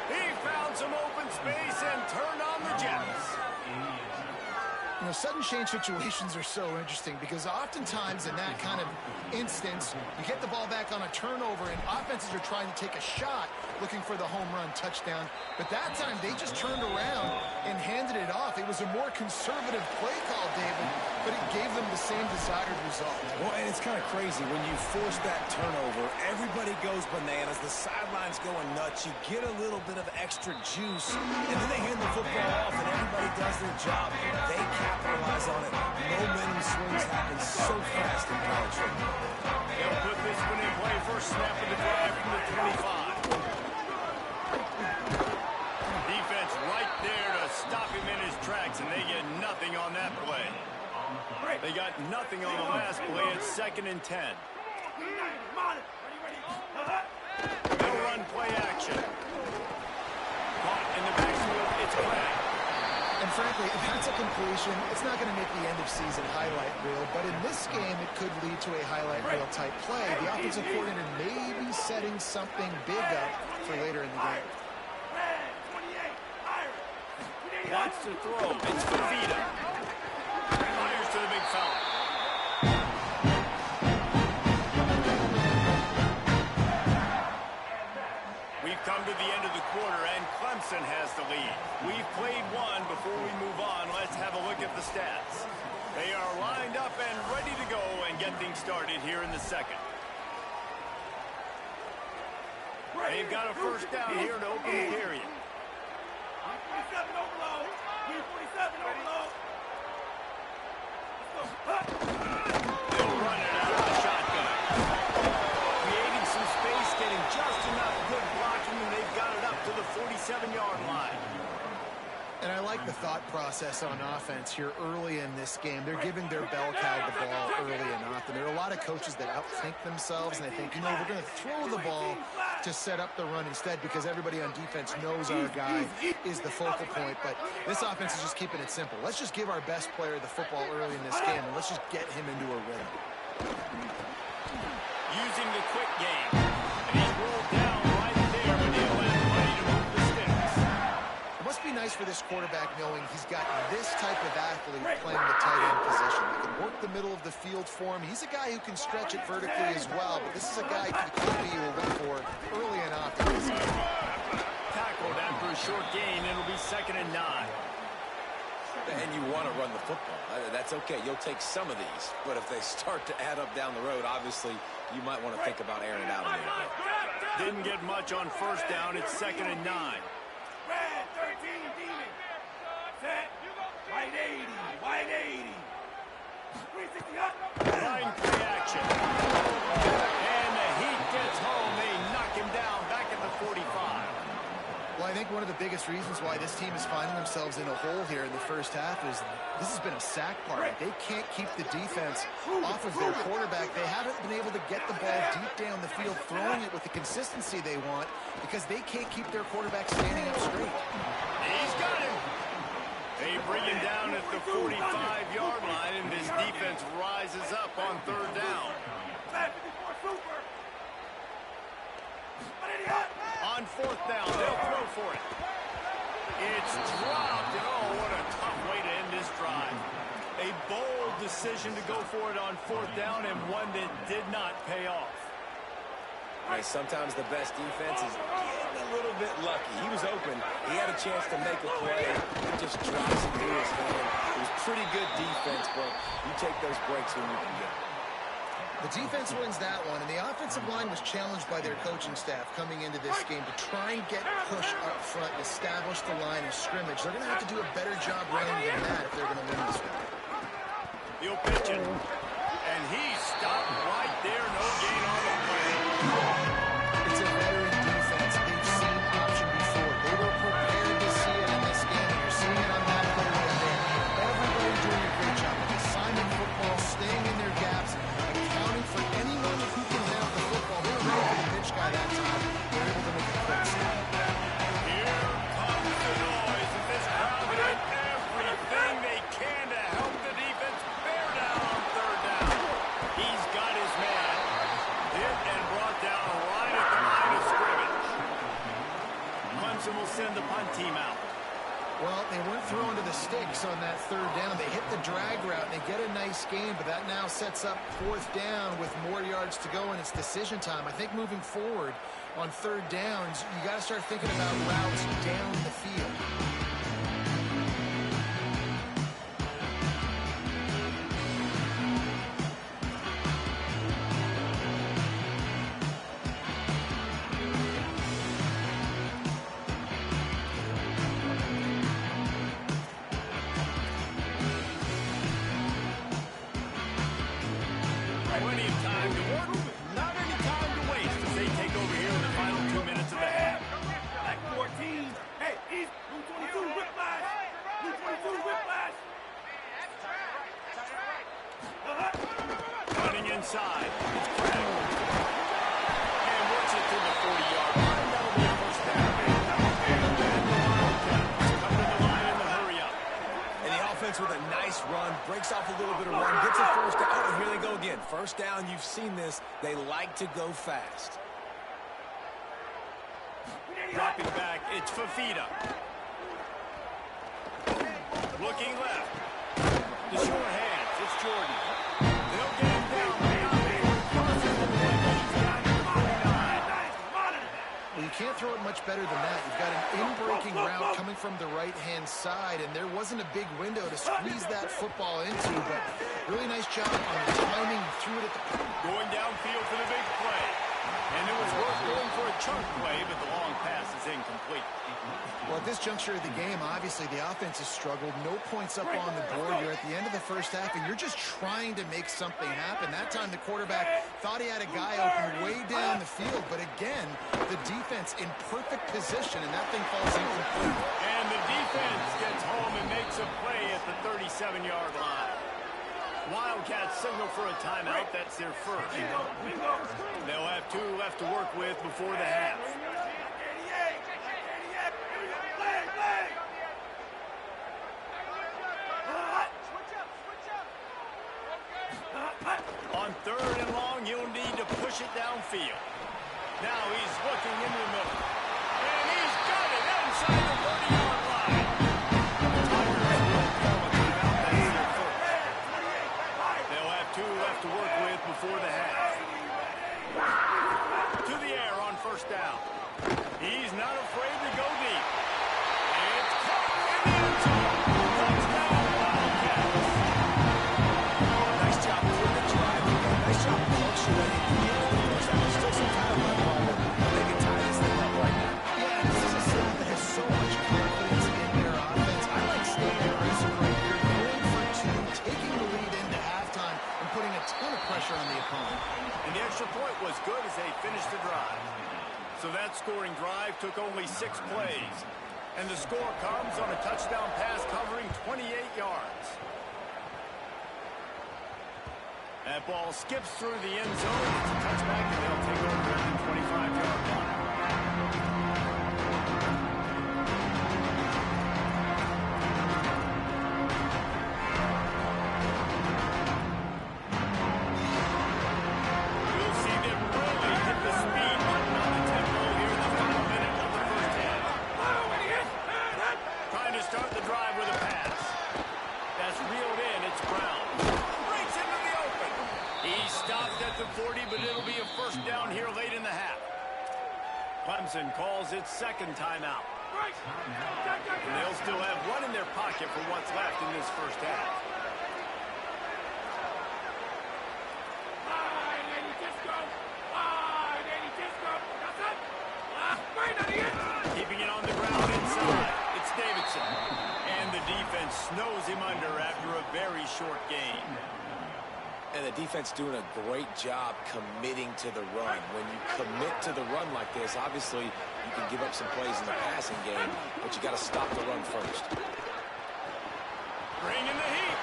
He found some open space and turned on the Jets. You know, sudden change situations are so interesting because oftentimes in that kind of instance, you get the ball back on a turnover and offenses are trying to take a shot looking for the home run touchdown. But that time they just turned around and handed it off. It was a more conservative play call, David, but it gave them the same desired result. Well, and it's kind of crazy. When you force that turnover, everybody goes bananas. The sideline's going nuts. You get a little bit of extra juice, and then they hand the football off, and everybody does their job. They capitalize on it. Momentum swings happen so fast in college football. They'll put this one in play first snap of the drive from the 25. Defense right there to stop him in his tracks, and they get nothing on that play. They got nothing on the last play. It's 2nd and 10. Middle run play action. Caught in the backfield. It's Craig. And frankly, if that's a completion, it's not going to make the end-of-season highlight reel. But in this game, it could lead to a highlight reel type play. The offensive coordinator may be setting something big up for later in the game. Wants to throw. It's Fafita. Fires to the big fella. We've come to the end of the quarter, and Clemson has the lead. We've played one. Before we move on, let's have a look at the stats. They are lined up and ready to go and get things started here in the second. They've got a first down here to open the period. 47 overload. 47 overload. They'll run it out of the shotgun. Creating some space, getting just enough good blocking, and they've got it up to the 47-yard line. And I like the thought process on offense here early in this game. They're giving their bell cow the ball early and often. There are a lot of coaches that outthink themselves, and they think, you know, we're going to throw the ball to set up the run instead because everybody on defense knows our guy is the focal point. But this offense is just keeping it simple. Let's just give our best player the football early in this game, and let's just get him into a rhythm. Using the quick game. And he's rolled down right there, but he'll have money to move the sticks. It must be nice for this quarterback knowing he's got this type of athlete playing the tight end position. He can work the middle of the field for him. He's a guy who can stretch it vertically as well, but this is a guy the QB will look for early and often. Tackled after a short gain. It'll be 2nd and 9. And you want to run the football. That's okay. You'll take some of these. But if they start to add up down the road, obviously, you might want to think about airing it out a little bit. Didn't get much on 1st down. It's 2nd and 9. Red 13, Demon. Set. White 80. White 80. 360 up. Line play action. And the Heat gets home. They knock him down back at the 45. Well, I think one of the biggest reasons why this team is finding themselves in a hole here in the first half is this has been a sack party. They can't keep the defense off of their quarterback. They haven't been able to get the ball deep down the field, throwing it with the consistency they want because they can't keep their quarterback standing up straight. He's got him. They bring him down at the 45-yard line, and this defense rises up on 3rd down. On 4th down, they'll throw for it. It's dropped, and oh, what a tough way to end this drive. A bold decision to go for it on 4th down, and one that did not pay off. Right, sometimes the best defense is getting a little bit lucky. He was open. He had a chance to make a play. He just drops it through his hand. It was pretty good defense, but you take those breaks when you can get them. The defense wins that one, and the offensive line was challenged by their coaching staff coming into this game to try and get push up front and establish the line of scrimmage. They're going to have to do a better job running than that if they're going to win this one. He'll pitch it, and he's stopped right there. No gain on the play. It's a veteran defense. They've seen option before. They were prepared to see it in this game, and you're seeing it on that play right there. Everybody doing a great job of assignment football, staying in their gaps, for anyone who can have the football. They were ready for the pitch guy that time. They're able to make a quick stop. Here comes the noise as this crowd did everything they can to help the defense bear down on 3rd down. He's got his man hit and brought down right at the line of scrimmage. Clemson will send the punt team out. Well, they weren't throwing to the sticks on that 3rd down. They hit the drag route, and they get a nice gain, but that now sets up 4th down with more yards to go, and it's decision time. I think moving forward on 3rd downs, you got to start thinking about routes down the field. Plenty of time to work, not any time to waste as they take over here in the final 2 minutes of the half. Back 14. Hey, East, Blue 22, whiplash. Blue 22, whiplash. Running inside. It's Craig. And works it to the 40-yard line. That'll be a 1st down. Come to the line in the hurry up. And the offense with a nice run, breaks off a little bit of run, gets a 1st down. Oh, here they go again. 1st down, you've seen this. They like to go fast. Dropping back, it's Fafita. Looking left. The short hands, it's Jordan. They'll get him down. Well, you can't throw it much better than that. You've got an in-breaking route coming from the right-hand side, and there wasn't a big window to squeeze that football into, but really nice job on the timing. You threw it at the... Going downfield for the big play. And it was worth going for a chunk play, but the long pass is incomplete. Well, at this juncture of the game, obviously the offense has struggled. No points up on the board. You're at the end of the first half, and you're just trying to make something happen. That time the quarterback thought he had a guy open way down the field, but again, the defense in perfect position, and that thing falls incomplete. And the defense gets home and makes a play at the 37-yard line. Wildcats signal for a timeout. That's their first. They'll have 2 left to work with before the half. On 3rd and long, you'll need to push it downfield. Now he's looking into the middle. And he's got it inside the 30-yard line. They'll have 2 left to work with before the half. To the air on 1st down. He's not afraid to go deep. It's caught in the end zone. Touchdown, Wildcats. Nice job putting the drive together. Nice job punctuating the end of the first half. There's still some time left on it. They can tie this thing up right now. Yeah, this is a side that has so much confidence in their offense. I like staying aggressive right here, going for 2, taking the lead into halftime, and putting a ton of pressure on the opponent. And the extra point was good as they finished the drive. So that scoring drive took only 6 plays. And the score comes on a touchdown pass covering 28 yards. That ball skips through the end zone. It's a touchback, and they'll take over at the 25-yard line. You'll see them really hit the speed button on the tempo here in the final minute of the first half. Trying to start the drive with a pass. That's reeled in. It's Brown. Breaks into the open. He stopped at the 40, but it'll be a first down here late in the half. Clemson calls its 2nd timeout. And they'll still have 1 in their pocket for what's left in this first half. Keeping it on the ground inside. It's Davidson. And the defense snows him under after a very short game. And the defense doing a great job committing to the run. When you commit to the run like this, obviously you can give up some plays in the passing game, but you got to stop the run first. Bringing the heat.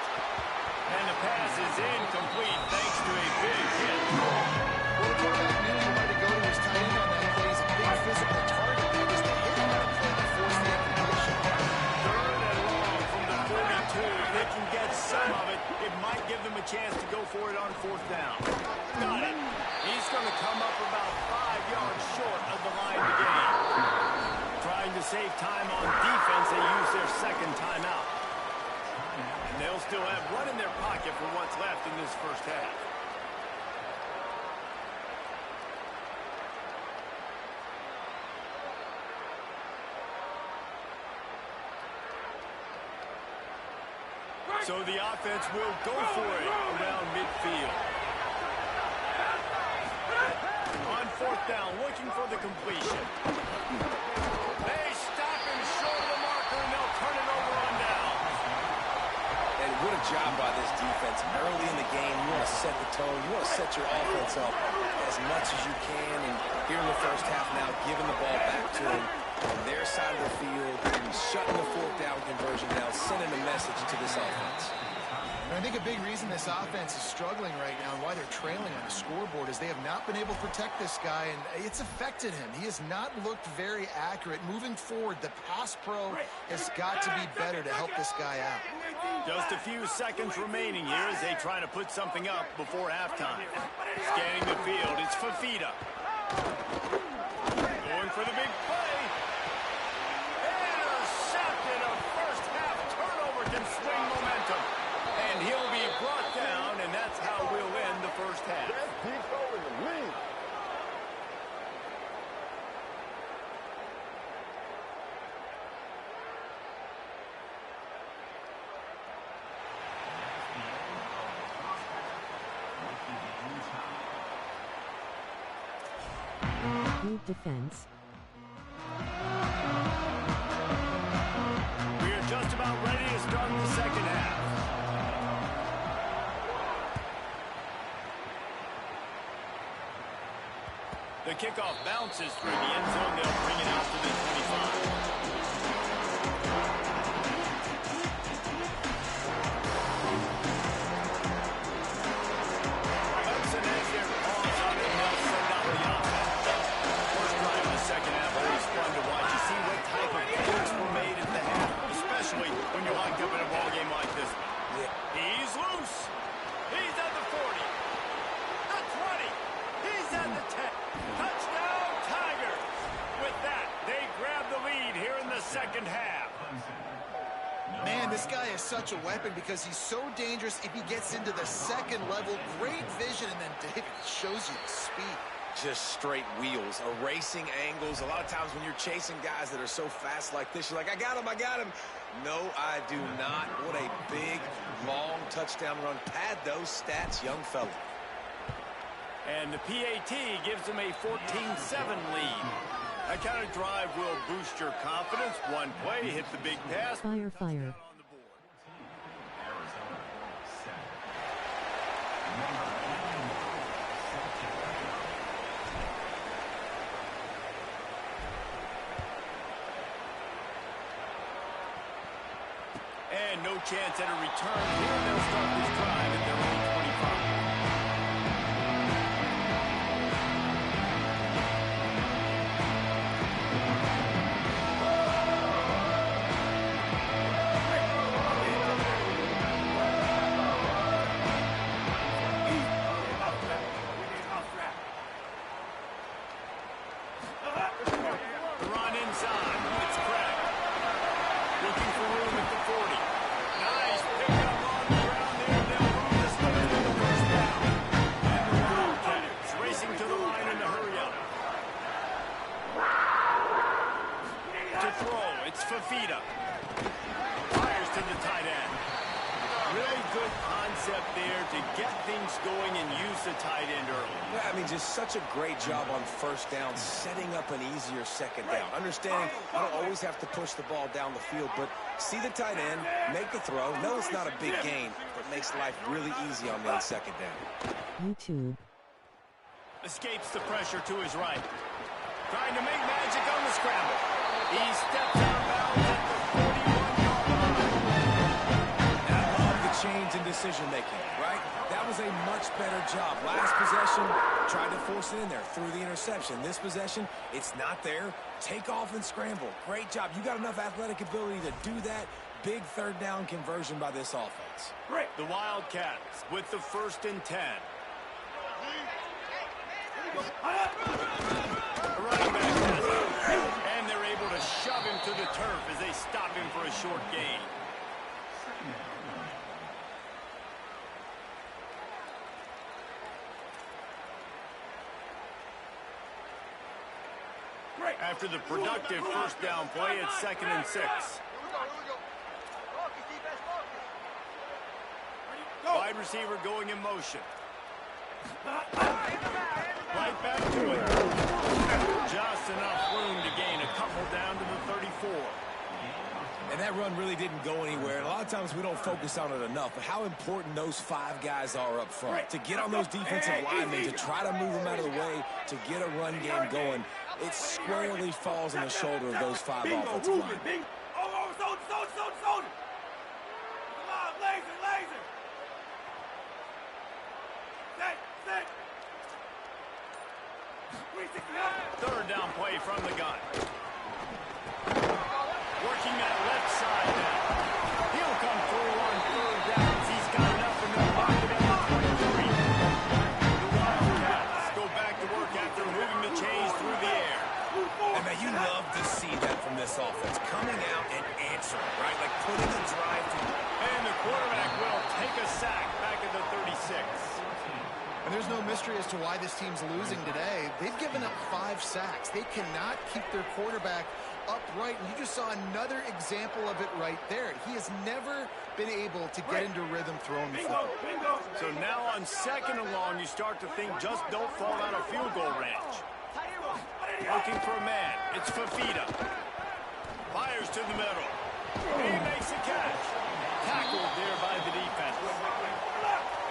And the pass is incomplete thanks to a big hit. Well, the quarterback knew he wanted to go to his tight end on that play. He's a big physical target. It was the hit on that play that forced the incompletion. 3rd and long from the 42. If they can get some of it, it might give them a chance to go for it on 4th down. Got it. He's going to come up about 5 yards short of the line to get in. Trying to save time on defense, they use their 2nd timeout. And they'll still have 1 in their pocket for what's left in this first half. So the offense will go for it around midfield. On 4th down, looking for the completion. They stop him short of the marker, and they'll turn it over on down. And what a job by this defense. Early in the game, you want to set the tone. You want to set your offense up as much as you can. And here in the first half now, giving the ball back to them on their side of the field, and shutting the 4th down conversion down, sending a message to this offense. And I think a big reason this offense is struggling right now and why they're trailing on the scoreboard is they have not been able to protect this guy, and it's affected him. He has not looked very accurate. Moving forward, the pass pro has got to be better to help this guy out. Just a few seconds remaining here as they try to put something up before halftime. Scanning the field, it's Fafita. Going for the big play. Intercepted. A first half turnover can swing momentum. And he'll be brought down, and that's how we'll end the first half. Good defense. We are just about ready to start the second half. The kickoff bounces through the end zone. They'll bring it out to the 25. When you're locked up in a ball game like this one. Yeah. He's loose. He's at the 40. The 20. He's at the 10. Touchdown, Tigers. With that, they grab the lead here in the second half. Man, this guy is such a weapon because he's so dangerous if he gets into the second level. Great vision, and then David shows you the speed. Just straight wheels, erasing angles. A lot of times when you're chasing guys that are so fast like this, you're like, I got him, I got him. No, I do not. What a big, long touchdown run. Pad those stats, young fella. And the PAT gives him a 14-7 lead. That kind of drive will boost your confidence. One play, hit the big pass. Fire, fire. And no chance at a return here. They'll start this drive at their own 25. The run inside. It's cracked. Looking for room at the 40. Nice pickup on the ground there. They'll move this one to the first down. And the Wildcats racing to the line in the hurry up. To throw, it's Fafita. Fires to the tight end. Really good concept there to get things going and use the tight end early. Yeah, I mean, just such a great job on first down, setting up an easier second down. Understanding I don't always have to push the ball down the field, but see the tight end, make the throw. No, it's not a big gain, but makes life really easy on that second down. YouTube. Escapes the pressure to his right. Trying to make magic on the scramble. He steps out of bounds at the 41-yard line. And I love the change in decision-making, right? That was a much better job. Last possession, tried to force it in there through the interception. This possession, it's not there. Take off and scramble. Great job. You got enough athletic ability to do that. Big third down conversion by this offense. Great. The Wildcats with the 1st and 10. A running back has it. And they're able to shove him to the turf as they stop him for a short gain. After the productive first down play, it's 2nd and 6. Wide receiver going in motion. Right back to it. Just enough room to gain a couple down to the 34. And that run really didn't go anywhere. And a lot of times we don't focus on it enough, but how important those 5 guys are up front. To get on those defensive linemen, to try to move them out of the way, to get a run game going, it squarely falls on the shoulder of those 5 offensive linemen. Third down play from the gun. Working that left side now. He'll come through on 3rd downs. He's got enough in the pocket at the 23. The Wildcats go back to work after moving the chains through the air. And man, you love to see that from this offense. Coming out and answering, right? Like putting the drive together. And the quarterback will take a sack back at the 36. And there's no mystery as to why this team's losing today. They've given up 5 sacks. They cannot keep their quarterback upright. And you just saw another example of it right there. He has never been able to get into rhythm throwing the football. So now on 2nd and long, you start to think just don't fall out of field goal range. Looking for a man. It's Fafita. Fires to the middle. He makes a catch. Tackled there by the defense.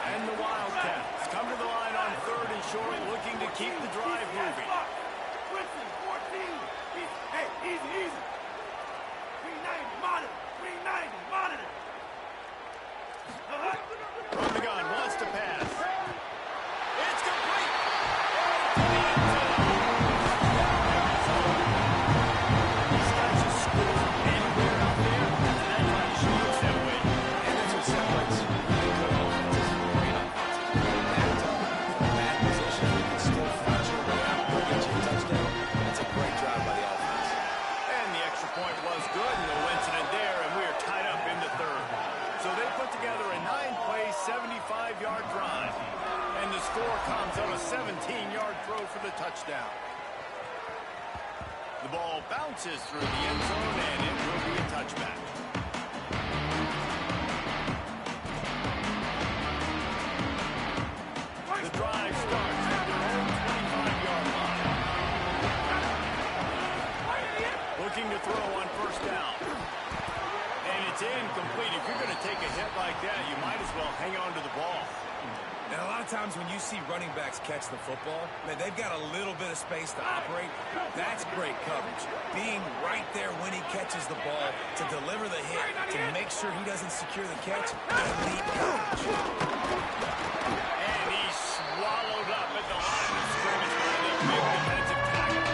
And the Wildcats come to the line on 3rd and short, looking to keep the drive moving. Winston, 14. Hey, easy. 390, monitor. 390, monitor. From the gun, wants to pass. It's complete. These guys just score from anywhere out there, and that's why the show looks that way. And that's what separates really good offenses from great offenses. Backed up, bad position, you can still find your way out and get you a touchdown. That's a great drive by the offense. And the extra point was good, no incident there, and we are tied up in the 3rd. So they put together a 9-play, 75-yard drive. And the score comes on a 17-yard throw for the touchdown. The ball bounces through the end zone, and it will be a touchback. The drive starts at their own 25-yard line. Looking to throw on 1st down. And it's incomplete. If you're going to take a hit like that, you might as well hang on to the ball. And a lot of times when you see running backs catch the football, man, they've got a little bit of space to operate. That's great coverage. Being right there when he catches the ball to deliver the hit, to make sure he doesn't secure the catch, elite coverage. And he's swallowed up at the line of scrimmage by the big defensive tackle.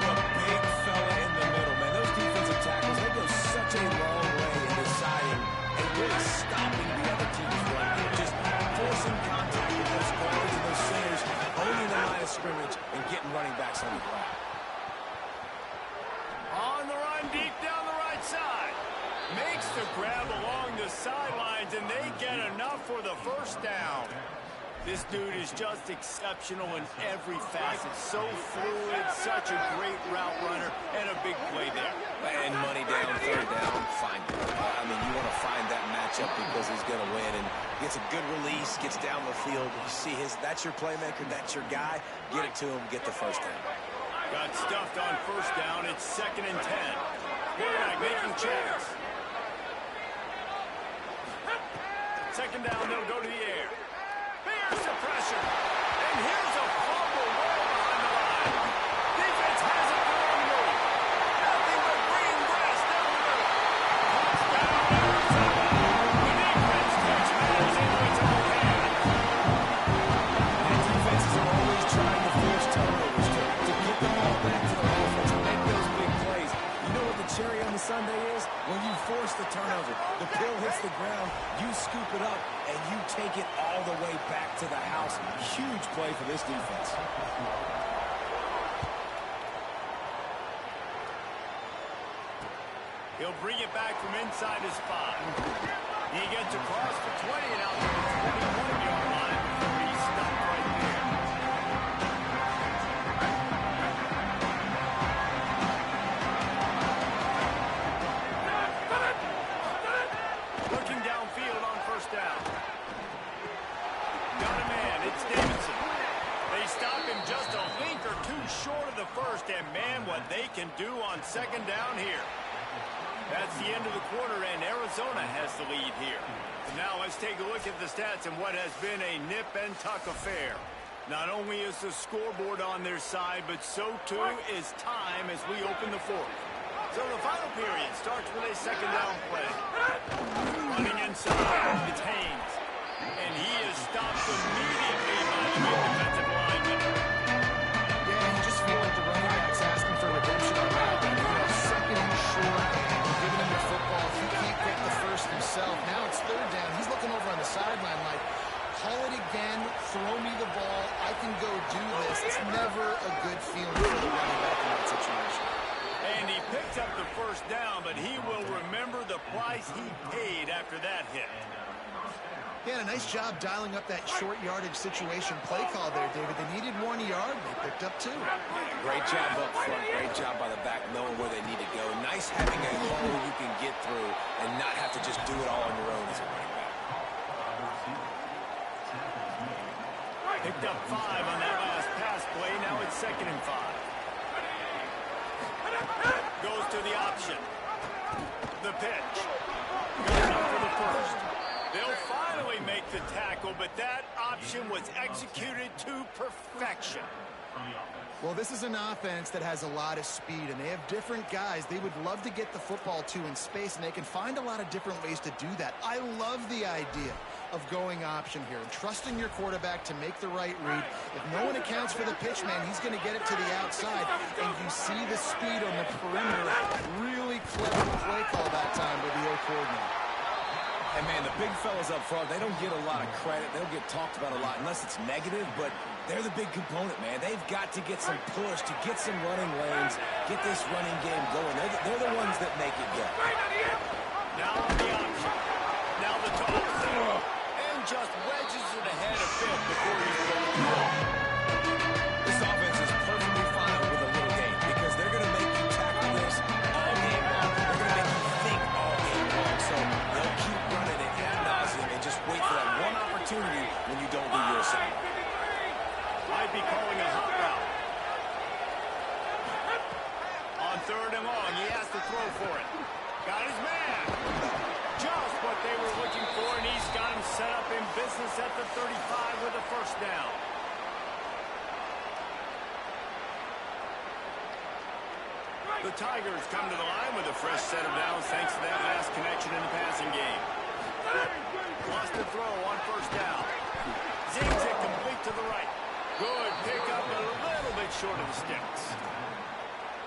The big fella in the middle, man. Those defensive tackles, they go such a long way in deciding and really stopping the other team's run. Just forcing contact with those guards and those centers, owning the line of scrimmage and getting running backs on the ground. On the run, deep down the right side. Makes the grab along the sidelines, and they get enough for the 1st down. This dude is just exceptional in every facet. So fluid, such a great route runner, and a big play there. And money down, 3rd down, find it. I mean, you want to find that matchup because he's going to win, and gets a good release, gets down the field. You see that's your playmaker, that's your guy. Get it to him, get the 1st down. Got stuffed on 1st down. It's 2nd and 10. Quarterback making checks. 2nd down, they'll go to the air. Here's the pressure. And here's a fumble way behind the line. Defense has it going move. Nothing but green grass down the middle. Touchdown, Arizona. The defense takes matters into its own hands. And defenses are always trying to force turnovers to get the ball back to their offense and make those big plays. You know what the cherry on the sundae is? When you force the turnover, the pill hits the ground, you scoop it up, and you take it all the way back to the house. Huge play for this defense. He'll bring it back from inside his 5. He gets across the 20 and out to the 21-yard line. He's stopped right there. Looking downfield on 1st down. Got a man. It's Davidson. They stop him just a link or two short of the 1st, and man, what they can do on 2nd down here. That's the end of the quarter, and Arizona has the lead here. Now let's take a look at the stats and what has been a nip-and-tuck affair. Not only is the scoreboard on their side, but so too is time as we open the 4th. So the final period starts with a 2nd down play. Running inside, it's Haynes. And he is stopped immediately by the big defensive lineman. Yeah, you just feel like the running back's asking for redemption on that. You know, 2nd and short, and giving him the football. If he can't get the 1st himself, now it's 3rd down. He's looking over on the sideline like, call it again, throw me the ball, I can go do this. It's never a good feeling for the running back in that situation. And he picked up the 1st down, but he will remember the price he paid after that hit. Yeah, a nice job dialing up that short yardage situation play call there, David. They needed 1 yard. They picked up 2. Great job up front. Great job by the back, knowing where they need to go. Nice having a hole you can get through and not have to just do it all on your own as a running back. Picked up 5 on that last pass play. Now it's it's 2nd and 5. Goes to the option. The pitch. Going up for the first. They'll finally make the tackle, but that option was executed to perfection. Well, this is an offense that has a lot of speed, and they have different guys they would love to get the football to in space, and they can find a lot of different ways to do that. I love the idea of going option here and trusting your quarterback to make the right read. If no one accounts for the pitch, man, he's going to get it to the outside, and you see the speed on the perimeter. Really clever play call that time by the O coordinator. And, man, the big fellas up front, they don't get a lot of credit. They don't get talked about a lot unless it's negative, but they're the big component, man. They've got to get some push, to get some running lanes, get this running game going. They're the ones that make it go. Now on the option. Now the toss. And just wedges it ahead a bit before he's going. This offense is perfectly fine with a little game because they're going to make you tackle this all game long. They're going to make you think all game long. So they'll keep running it ad nauseum and just wait for that one opportunity when you don't do your assignment. Might be calling a hot route. On 3rd and long, he has to throw for it. Got his man. Just what they were looking for, and he's got him set up in business at the 35 with a first down. The Tigers come to the line with a fresh set of downs thanks to that last connection in the passing game. Lost the throw on 1st down. Zings it complete to the right. Good pickup, a little bit short of the sticks.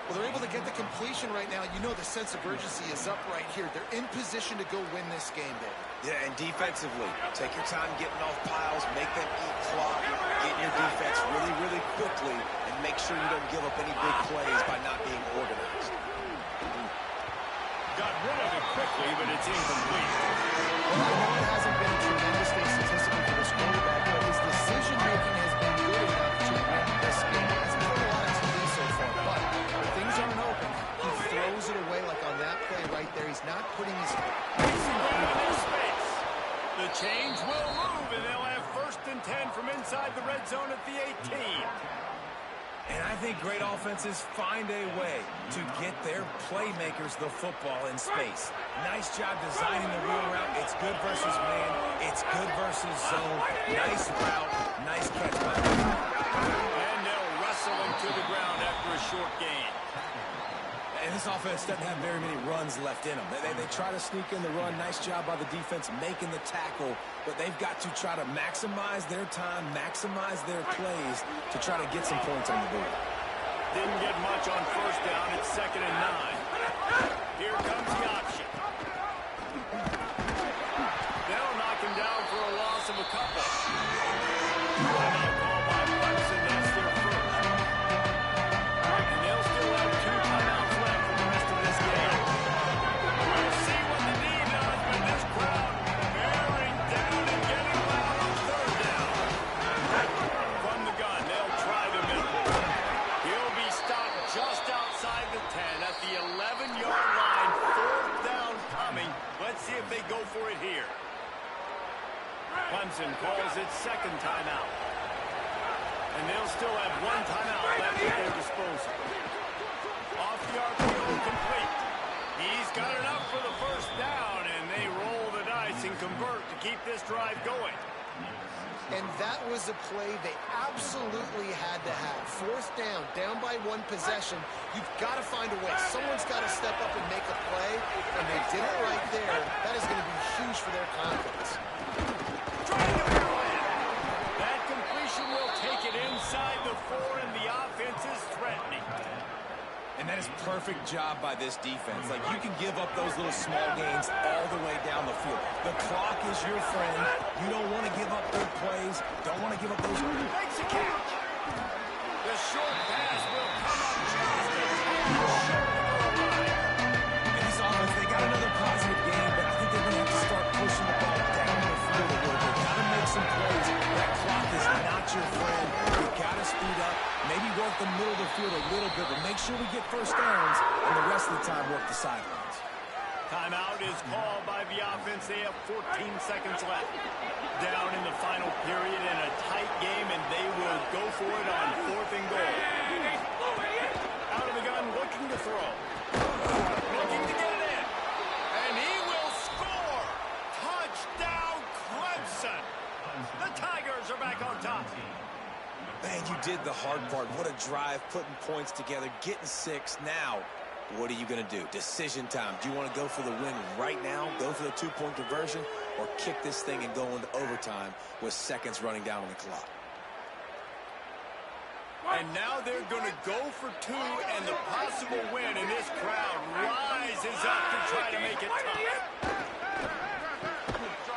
Well, they're able to get the completion right now. You know the sense of urgency is up right here. They're in position to go win this game, David. Yeah, and defensively, take your time getting off piles, make them eat clock, get your defense really, really quickly, and make sure you don't give up any big plays by not being organized. Got rid of it quickly, but it's incomplete. Well, I know it hasn't been a tremendous day statistically for this quarterback, but his decision-making has been good enough to win this game. He hasn't put a lot of TV so far, but when things aren't open, he throws it away like on that play right there. He's not putting his... Space. The change will move, and they'll have 1st and 10 from inside the red zone at the 18. And I think great offenses find a way to get their playmakers the football in space. Nice job designing the wheel route. It's good versus man. It's good versus zone. Nice route. Nice catch by the And they'll wrestle him to the ground after a short gain. And this offense doesn't have very many runs left in them. They try to sneak in the run. Nice job by the defense making the tackle. But they've got to try to maximize their time, maximize their plays to try to get some points on the board. Didn't get much on 1st down. It's 2nd and 9. Here comes the option. They'll knock him down for a loss of a couple. Timeout call by Clemson. That's their first. And they'll still have 2 timeouts left for the rest of this game. We'll see what the D does, but this crowd bearing down and getting loud on 3rd down. From the gun, they'll try the middle. He'll be stopped just outside the 10 at the 11-yard line. 4th down coming. Let's see if they go for it here. Clemson calls its 2nd timeout. And they'll still have 1 timeout left at their disposal. Off the RPO, complete. He's got enough for the 1st down, and they roll the dice and convert to keep this drive going. And that was a play they absolutely had to have. 4th down, down by 1 possession. You've got to find a way. Someone's got to step up and make a play, and they did it right there. That is going to be huge for their confidence. That completion will take it inside the 4, and the offense is threatening. And that is perfect job by this defense. Like, you can give up those little small gains all the way down the field. The clock is your friend. You don't want to give up big plays. Don't want to give up those... Makes a catch. The short pass will come up just a tad short of the goal line. And this offense, they got another positive game, but I think they're going to have to start pushing the ball down the field a little bit. Got to make some plays. That clock is not your friend. You got to speed up. Maybe work the middle of the field a little bit, but make sure we get 1st downs, and the rest of the time work the sidelines. Timeout is called by the offense. They have 14 seconds left. Down in the final period in a tight game, and they will go for it on 4th and goal. throw. Looking to get in. And he will score. Touchdown, Clemson. The Tigers are back on top. Man, you did the hard part. What a drive, putting points together, getting 6. Now, what are you going to do? Decision time. Do you want to go for the win right now, go for the 2-point conversion, or kick this thing and go into overtime with seconds running down on the clock? And now they're going to go for 2, and the possible win, and this crowd rises up to try to make it tough.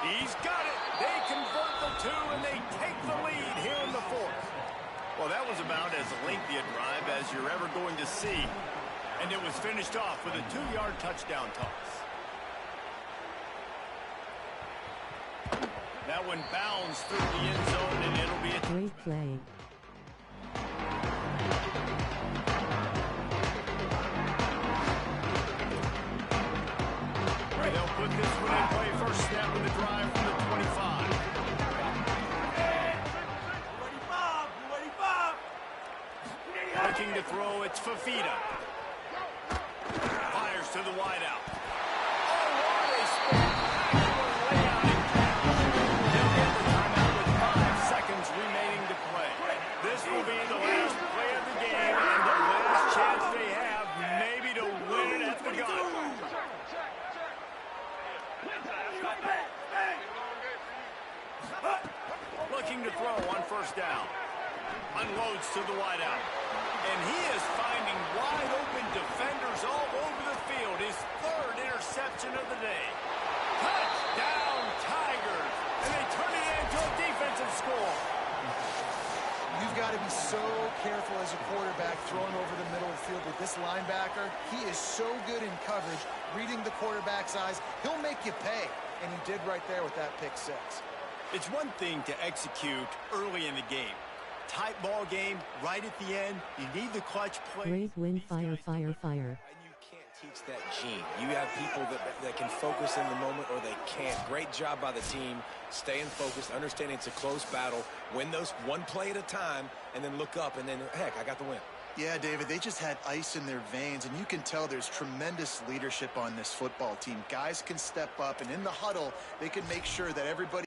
He's got it. They convert the 2, and they take the lead here in the 4th. Well, that was about as lengthy a drive as you're ever going to see. And it was finished off with a 2-yard touchdown toss. That one bounds through the end zone, and it'll be a Great play. They'll put this one in play. First snap of the drive from the 25. Looking to throw, it's Fafita. Fires to the wideout. Oh, what a spectacular layout and catch. They'll get the timeout with 5 seconds remaining to play. This will be the last play of the game and the last chance they have maybe to win it at the gun. Looking to throw on first down. Unloads to the wideout. And he is finding wide-open defenders all over the field. His 3rd interception of the day. Touchdown, Tigers! And they turn it into a defensive score. You've got to be so careful as a quarterback throwing over the middle of the field with this linebacker. He is so good in coverage, reading the quarterback's eyes. He'll make you pay, and he did right there with that pick 6. It's one thing to execute early in the game. Tight ball game, right at the end. You need the clutch play. Great win, fire, fire, fire. And you can't teach that gene. You have people that can focus in the moment or they can't. Great job by the team, staying focused, understanding it's a close battle, win those one play at a time, and then look up, and then, heck, I got the win. Yeah, David, they just had ice in their veins, and you can tell there's tremendous leadership on this football team. Guys can step up, and in the huddle, they can make sure that everybody